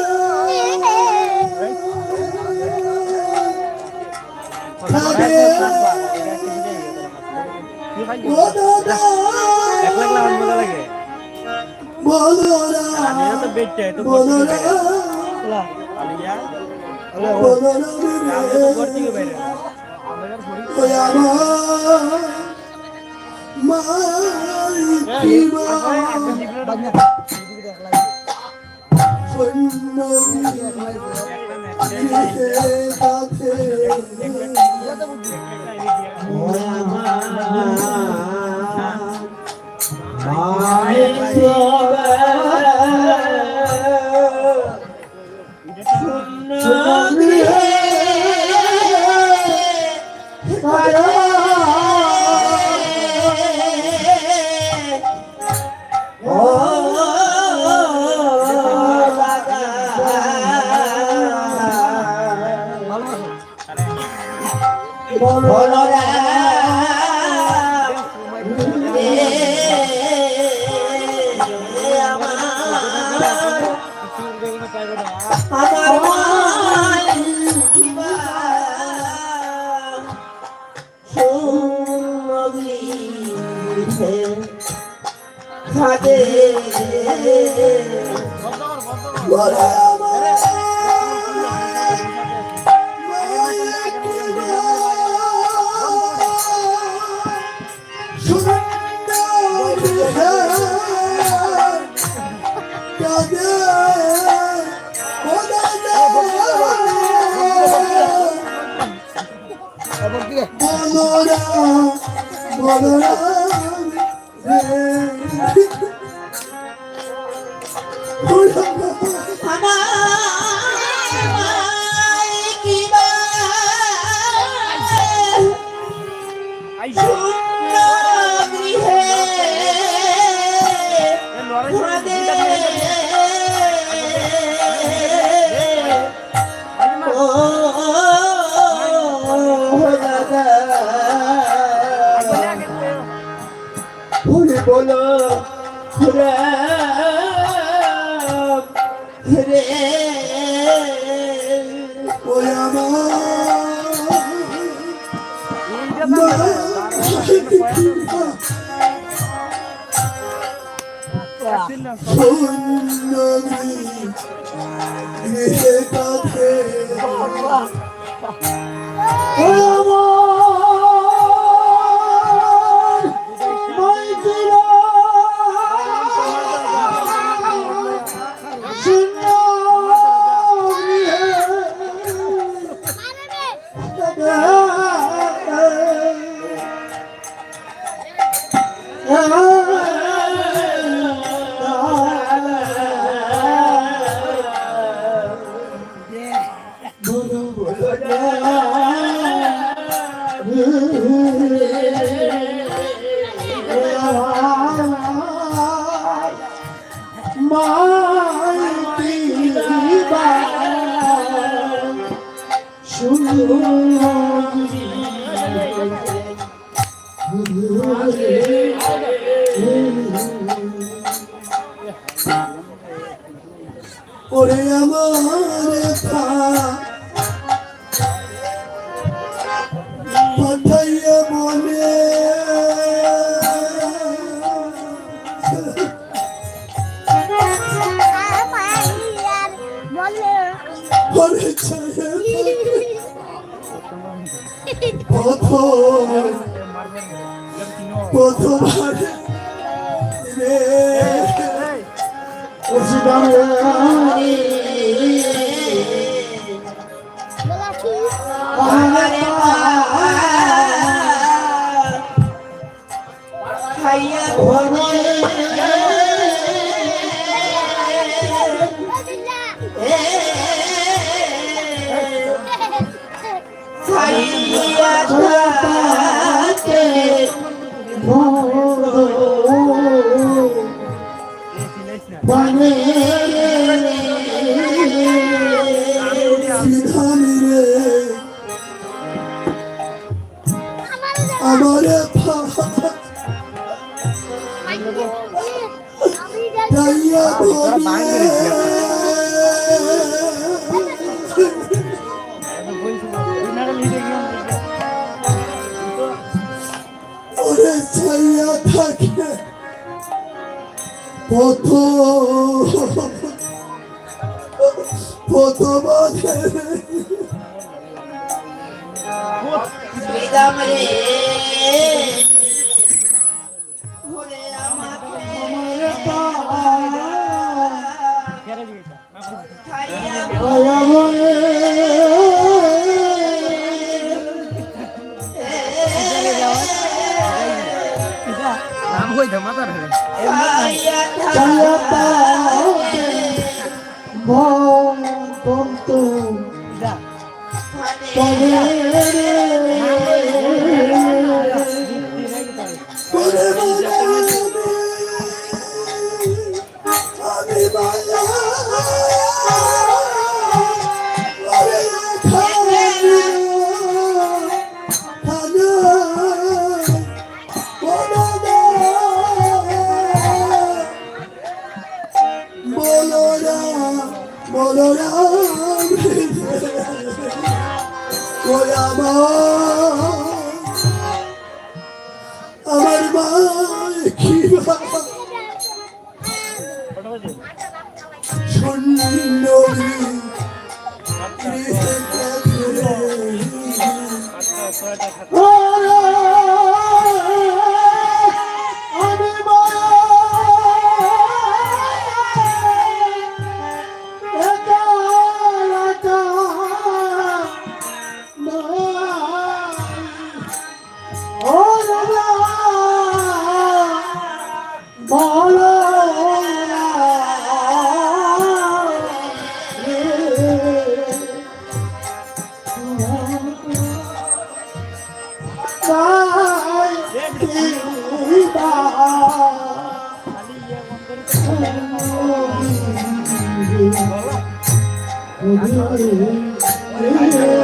বলো রে রে ওই গৃহে কাঁধে ওরে আমার পাঠাইয়া মনে ওরে প্রথমবার রে আমার দাইয়া ওরে ছাইয়া থাকে আমার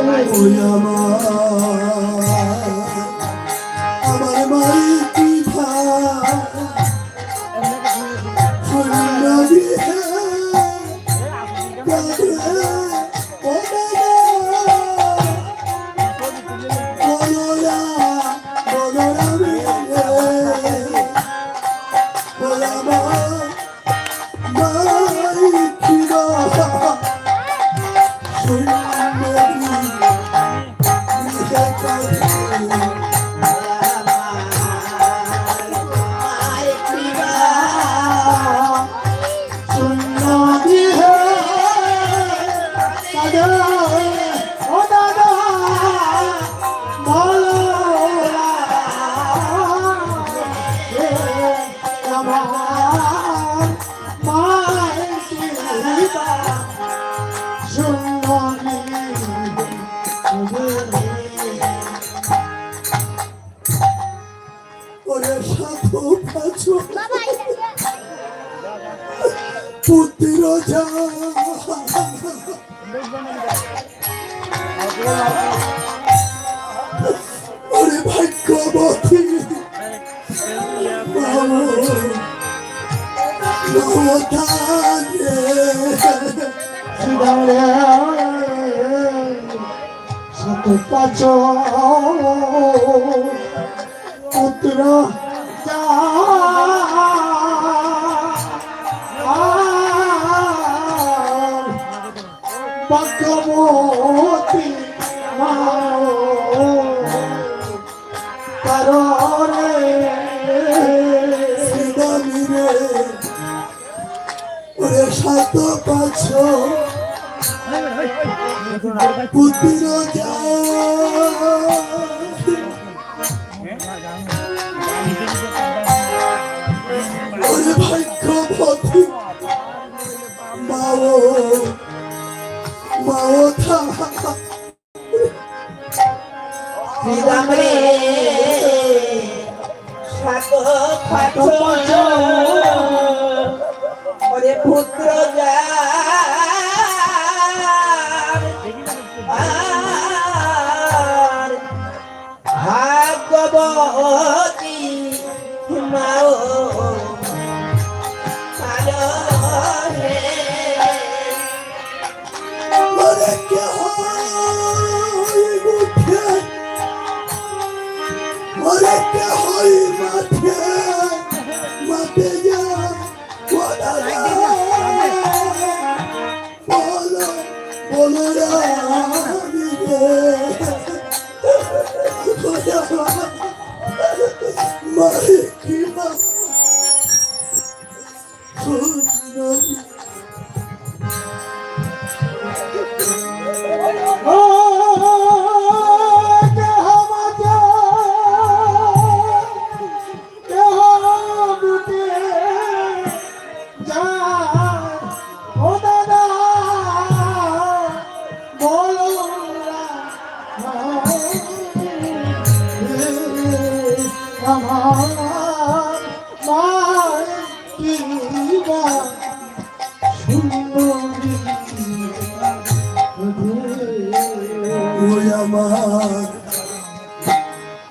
মা কি আমার মাই কি রোজা ওরে ভাগ্যবতী শত পাচ পুত্র ভগবতী কারণে ওরে সাত পাঁচ পুত্র যা ওরে ভাগ্যবতী মাও মাও থা শ্রীরাম রে সাত পাঁচ ওরে পুত্র যার আর ভাগবতী মাও কারণে ওরে কে হয় উঠে ওরে কে হয় মাঠে মাঠে যা বলো বলো রামি রে মারে কি না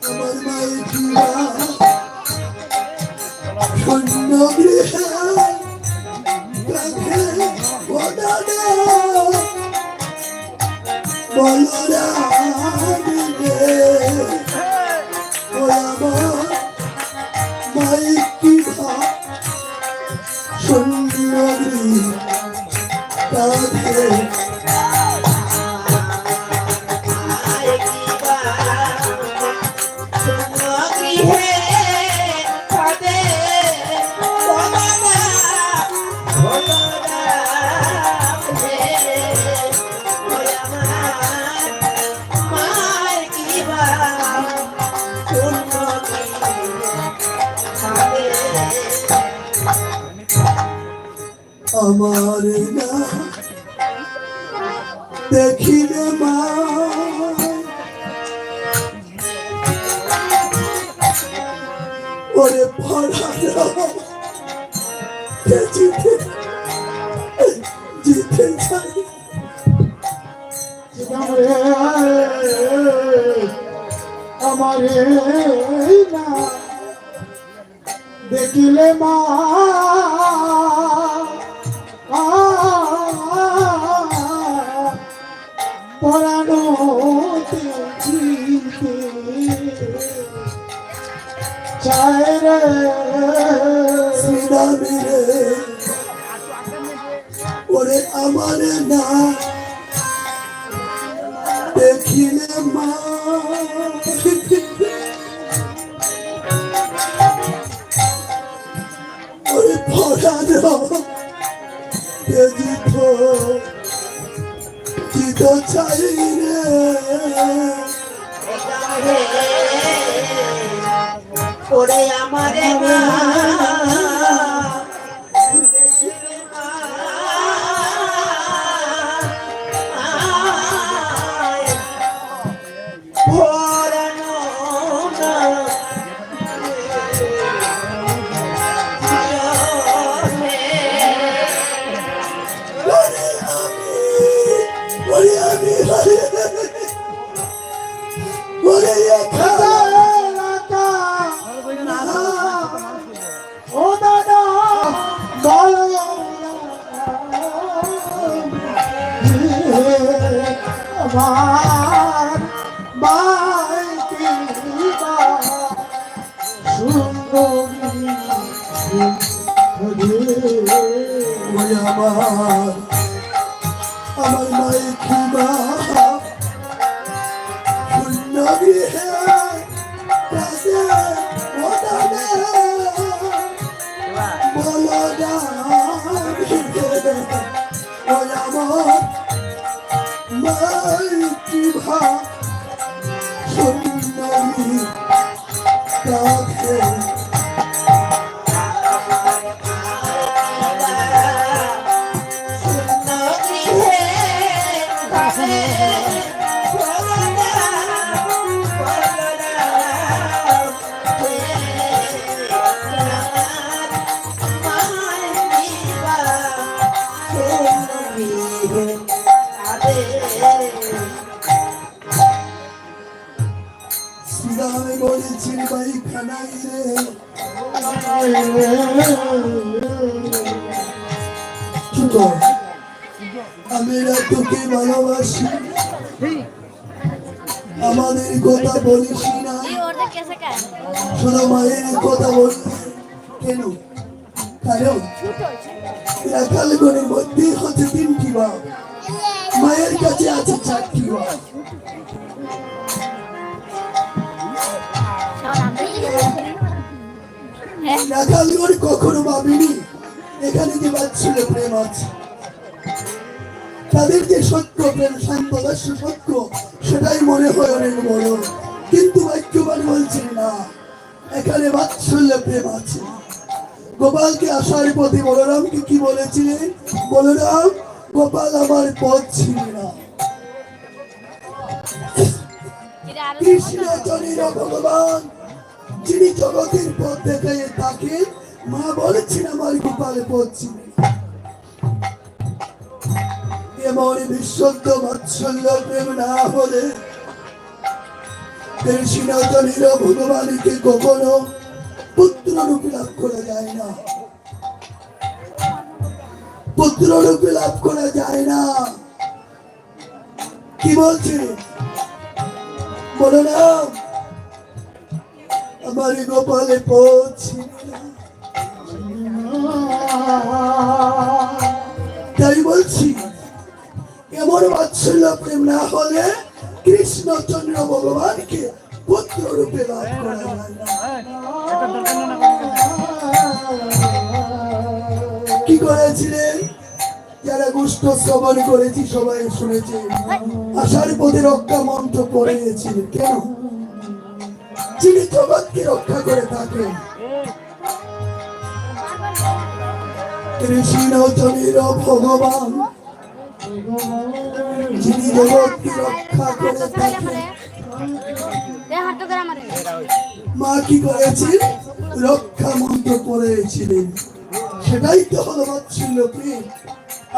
আমার মায়ের কিবা শূন্য গৃহে কাঁধে ওদানে বলরামি রে ও আমার মায়ের কিবা শূন্য গৃহে কাঁধে আমার না দেখিলে মা ওরে ভরা জিতে জিতে চাই আমারে না দেখিলে মা পরানো চায় রে শ্রীরামী রে ওরে আমার না দেখিলে মা ওরে ভরানো জিত জিত চাই রে ওরে আমারে মা গৃহে কাজে ওদানে বলরাম ওই আমার মাতৃভা সুন্দরী কাছে শ্রীরামে বলেছি ভাই খানাই রে আমরা তোকে ভালোবাসি আমাদের কথা বলিস না শুধু মায়ের কথা বলি কেন কারণ রাখাল গণের মধ্যে হচ্ছে 3টি বাপ মায়ের কাছে আছে 4টি বাপ রাখালগড় কখনো ভাবিনি এখানে যে বাচ্চা প্রেম আছে তাদের যে সত্য প্রেম শান্তদাস্য সত্য সেটাই মনে হয় অনেক বড় কিন্তু বাক্যবান বলছেন না এখানে বাৎসল্য প্রেম আছে গোপালকে আসার পথে বলরামকে কি বলেছিলেন বলরাম গোপাল আমার পথ ছিল না কৃষ্ণ চরির ভগবান যিনি জগতের পথ দেখায় তাকে মা বলেছেন আমার গোপালের পথ ছিল এমন বিশুদ্ধ বাৎসল্য প্রেম না হলে কৃষ্ণ চরির ভগবানকে কখনো পুত্র রূপে লাভ করা যায় না পুত্র রূপে লাভ করা যায় না কি বলছে বলো না আমার গোপালে পৌঁছি তাই বলছি এমন বাৎসল্য প্রেম না হলে কৃষ্ণচন্দ্র ভগবানকে পুত্র রূপে লাভ করা যায় না কি করেছিলেন যারা গুষ্ঠ শ্রবণ করেছি সবাই শুনেছে আশার পথে রক্ষা মন্ত্র পড়েছিলেন কেন যিনি জগৎকে রক্ষা করে থাকেন কৃষ্ণচন্দ্র ভগবান যিনি জগৎকে রক্ষা করে থাকেন মা কি করেছেন রক্ষা মন্ত্র পড়েছিলেন সেটাই তো হলো বাৎসল্য প্রেম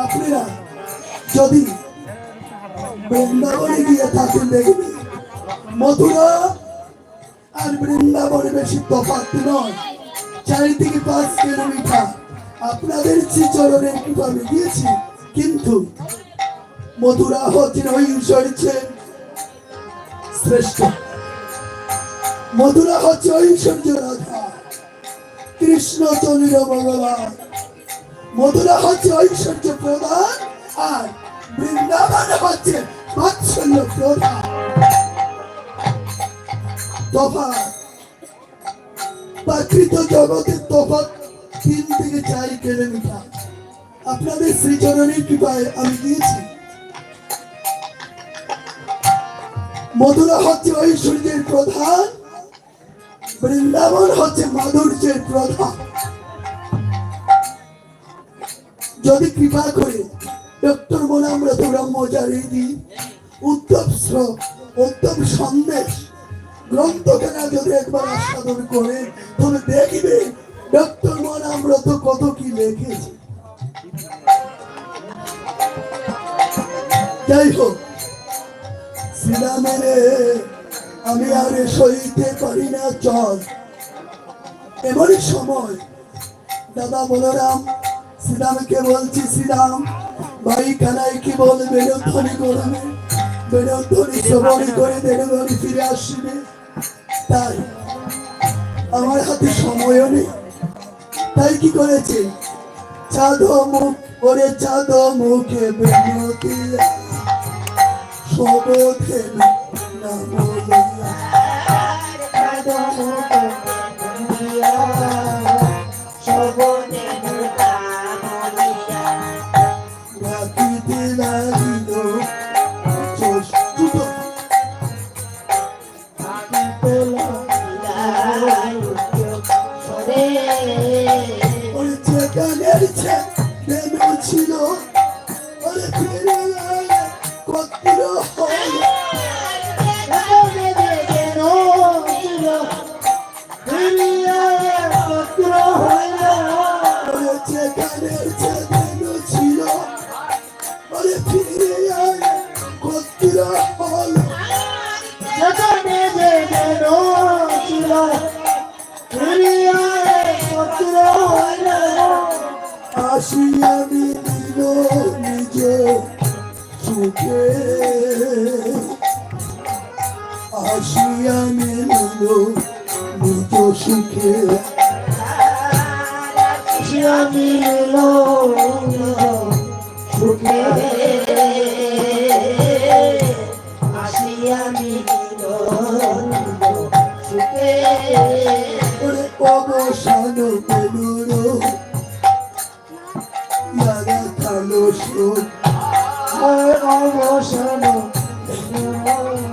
আপনারা যদি বৃন্দাবনে গিয়ে থাকেন দেখবেন মথুরা আর বৃন্দাবনে বেশি তফাৎ নয় 4 থেকে 5 কিলোমিটার আপনাদের শ্রীচরণের কৃপায় গিয়েছি কিন্তু মথুরা হচ্ছেন ঐশ্বর্যের শ্রেষ্ঠ মথুরা হচ্ছে ঐশ্বর্য রাধা কৃষ্ণচন্দ্র ভগবান মথুরা হচ্ছে ঐশ্বর্য প্রধান আর বৃন্দাবন হচ্ছে বাৎসল্য প্রধান তফাৎ প্রাকৃত জগতের তফাৎ 3 থেকে 4 কিলোমিটার আপনাদের শ্রীচরণের কৃপায় আমি গিয়েছি মথুরা হচ্ছে ঐশ্বর্যের প্রধান বৃন্দাবন হচ্ছে মাধুর্যের প্রধান যদি কৃপা করে ডক্টর মনামৃত ব্রহ্মচারী উত্তম সন্দেশ গ্রন্থখানা যদি একবার আস্বাদন করে তবে দেখবে ডক্টর মনামৃত কত কি লিখেছে যাই হোক শ্রীরামের আমি আর সইতে পারি না চল এমন সময় দাদা বলরাম শ্রীরামকে বলছি শ্রীরাম ভাই কানাই কি বলে বেরোধ্বনি করবে বেরোধ্বনি শ্রবণ করে বেরোধ্বনি ফিরে আসবে তাই আমার হাতে সময়ও নেই তাই কি করেছে চাঁদ মুখ করে চাঁদ মুখে বেরোতে সবোধে না বলে শোভনে মুদামনিয়া রাখিতে লাগিল দুটো ওই চেকানের বেনু ছিল ওরে ফিরে কত্র হল ওরে চেকানের বেনু ছিল ওরে ফিরে কত্র হল আসি আমি দিল নিজ সুখে আসি আমি দিল নিজ সুখে ওরে অবসান পেলুর ইয়ারা কালো সুখ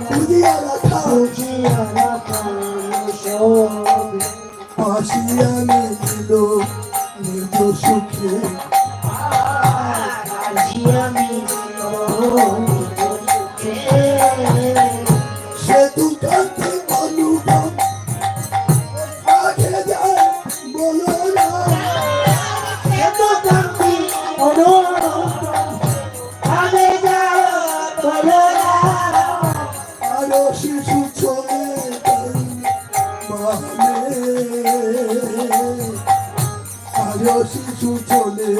বুঝিয়া রাখা আসি আমি দিল নিজ সুখে সে দুকান্তে অনুভব আগে যায় বলো না আরো শিশু চলে মানে আরো শিশু চলে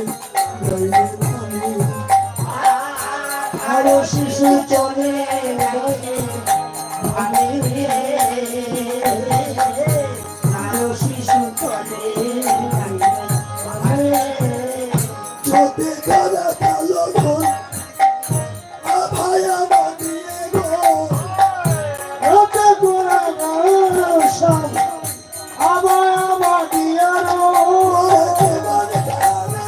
আরো শিশু চলে আরো শিশু চলে চোখে খারা কালো ঘর আভায়া বানিয়ে গো ওকে গোড়া সব আবার আমার দিয়ারো ওরে মানে কানা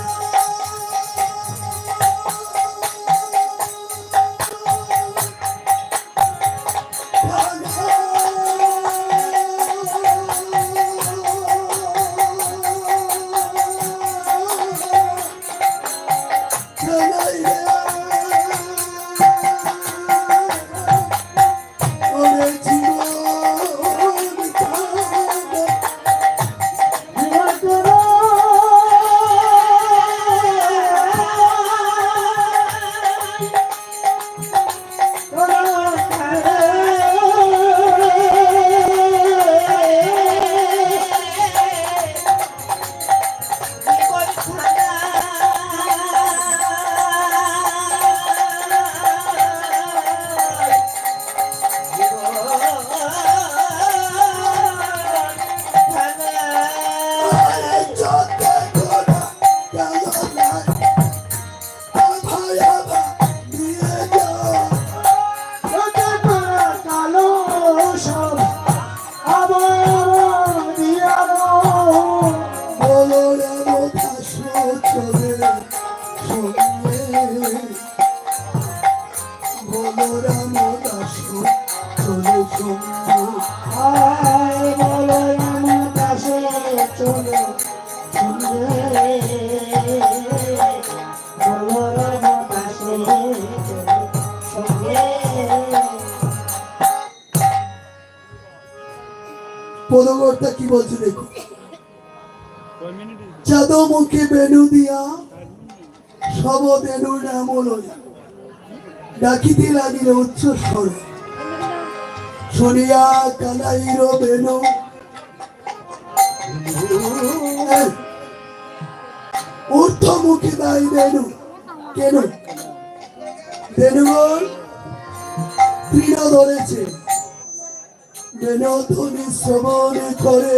পদকর্তা কি বলছে দেখো যাদব মুখে বেনু দিয়া সব বেনুর নাম লইয়া ডাকিতে লাগিল উচ্চ স্বরে শুনিয়া কানাইর বেনু ঊর্ধ্ব মুখে দাই বেনু কেন বেনুগণ তৃণ ধরেছে বেনধ্বনি শ্রবণ করে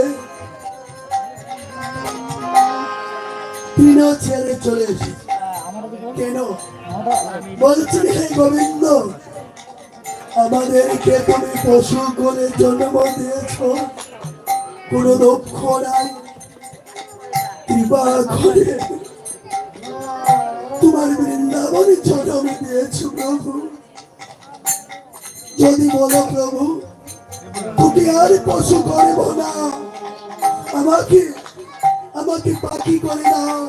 তৃণ ছেড়ে চলে এসেছে কেন বলছেন হে গোবিন্দ আমাদেরকে তুমি পশু করে জন্ম দিয়েছ, কোন দুঃখ নাই। কৃপা করে তোমার বৃন্দাবনে জন্ম দিয়েছ প্রভু। যদি বলো প্রভু তুমি আর পশু করব না, আমাকে আমাকে পাখি করে দাও,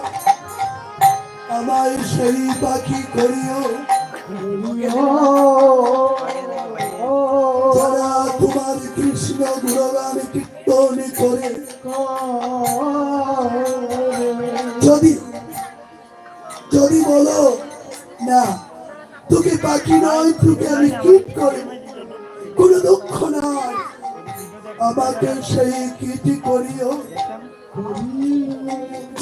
আমায় সেই পাখি করিও যারা তোমার কৃষ্ণ গুণগান কীর্তন করে। যদি যদি বলো না তোকে পাখি নয়, তোকে আমি কীট করে, কোনো দুঃখ নাই, আমাকে সেই কীটি করিও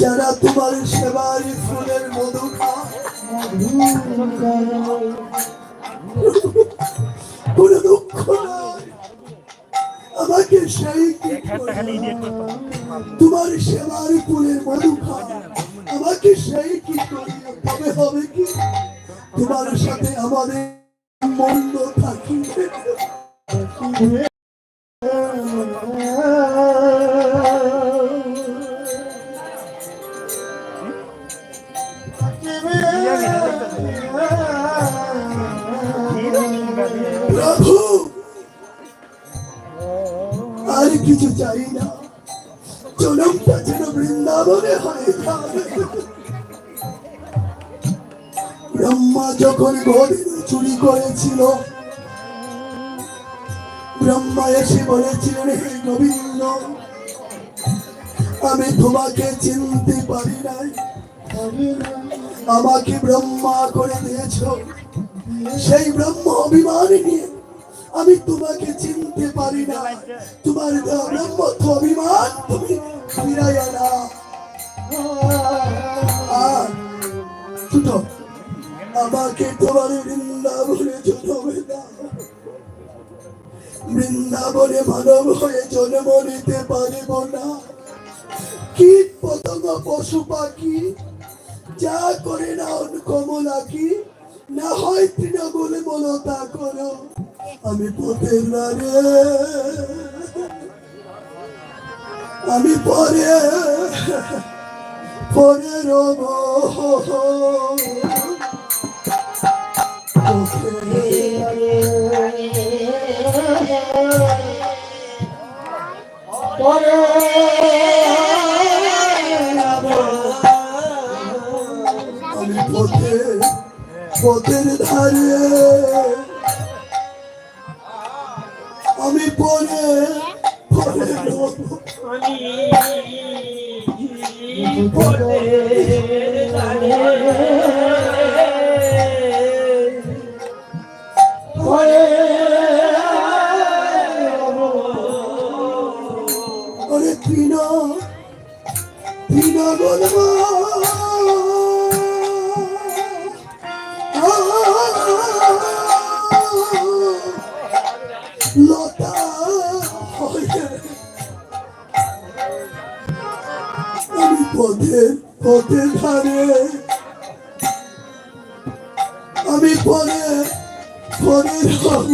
যারা তোমার সেবার ফুলের মধু খায়। কোনো দুঃখ নাই, আমাকে সেই কীট করিও, তোমার সেবার ফুলের মধু খায়, আমাকে সেই কীট করিও। তবে হবে কি তোমার সাথে আমাদের মন্দ থাকিবে। প্রভু আর কিছু চাই না, জনমটা যেন বৃন্দাবনে হয়ে যায়। ব্রহ্মা যখন গোবিন্দ চুরি করেছিল, ব্রহ্মা এসে বলেছিলেন হে গোবিন্দ আমি তোমাকে চিনতে পারি নাই, আমাকে ব্রহ্মা করে দিয়েছ। সেই ব্রহ্ম অভিমান নিয়ে আমি তোমাকে চিনতে পারি না, তোমার ব্রহ্ম তো অভিমান তুমি ফিরাইয়া না। আর ছুটো আমাকে তোমার বৃন্দাবনে জন্মে দাও, বৃন্দাবনে মানব হয়ে জন্ম নিতে পারিব না। কীট পতঙ্গ পশু পাখি যা করে না কমলা কি না হয় তৃণমূলে বলো তা করো, আমি পথের নারে, আমি পরে পরে রব। আমি পথের ধারে, আমি পরে পরে রব। ওরে তৃণ তৃণ বলব লতা হয়ে আমি পথের ধারে, আমি পরে পরে রব।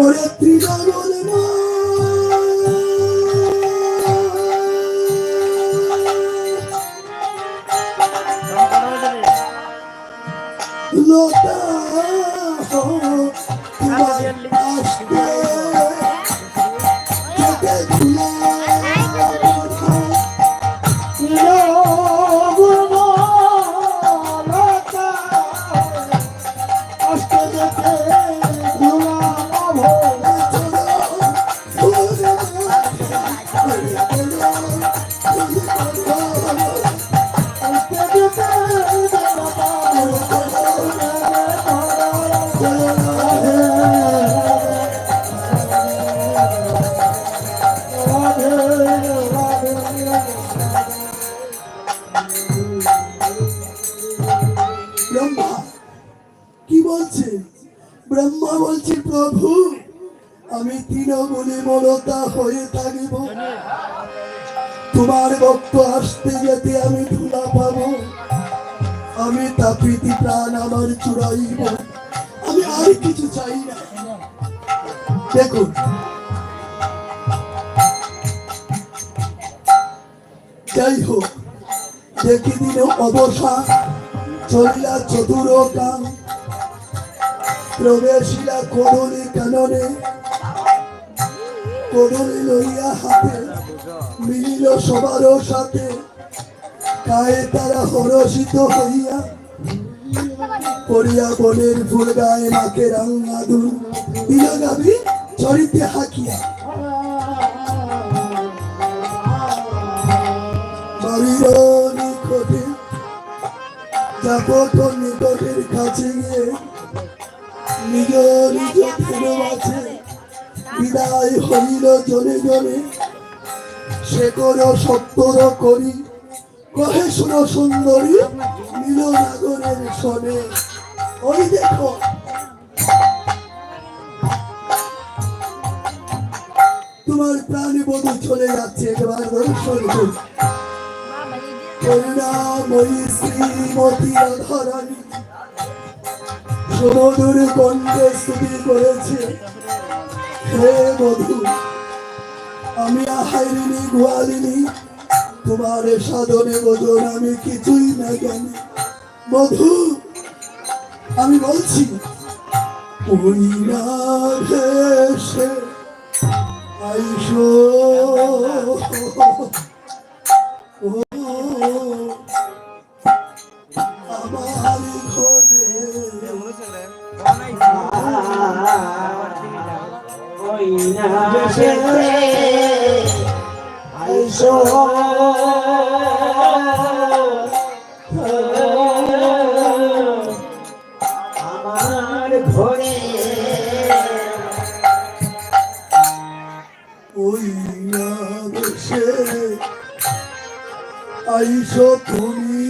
ওরে তৃণমূল লতা তোমার আসতে যেতে ভুলে নির্মলতা হয়ে থাকিব। তোমার ভক্ত আসতে যেতে আমি ধুলা পাবো, আমি তা প্রীতি প্রাণ আমার চুড়াইব, আমি আর কিছু চাই না। দেখুন যাই হোক, দেখি দিন অবসান চলিলা চতুর কাম, প্রবেশিলা করুণী কাননে, করুণী লইয়া হাতে মিলিল সবার সাথে, গায়ে তারা হরষিত হইয়া পড়িয়া বনের ফুল গায়ে মাকে রাঙা দুল দিল গাবি চরিতে হাকিয়া। বাড়ির নিকটে যাবত নিকটের কাছে গিয়ে নিজ নিজ ধেনু মাঝে বিদায় হইল জনে জনে, সে করো সত্তর করি কহে শুনো সুন্দরী নীল নাগরের শোনে। ওই দেখো তোমার প্রাণী বধূ চলে যাচ্ছে, একবার দর্শন করুন। করুণাময়ী শ্রীমতী রাধারানী সুমধুর কণ্ঠে স্তুতি করেছে, হে বধূ আমি আহারিনী গোয়ালিনী, তোমার সাধনে বোধন আমি কিছুই না জানি। বধূ আমি বলছি ওই না ভেসে আইসো, আমার ঘরে ওই না ভেসে আইসো, আমার ঘরে ওই না ভেসে আইসো তুমি।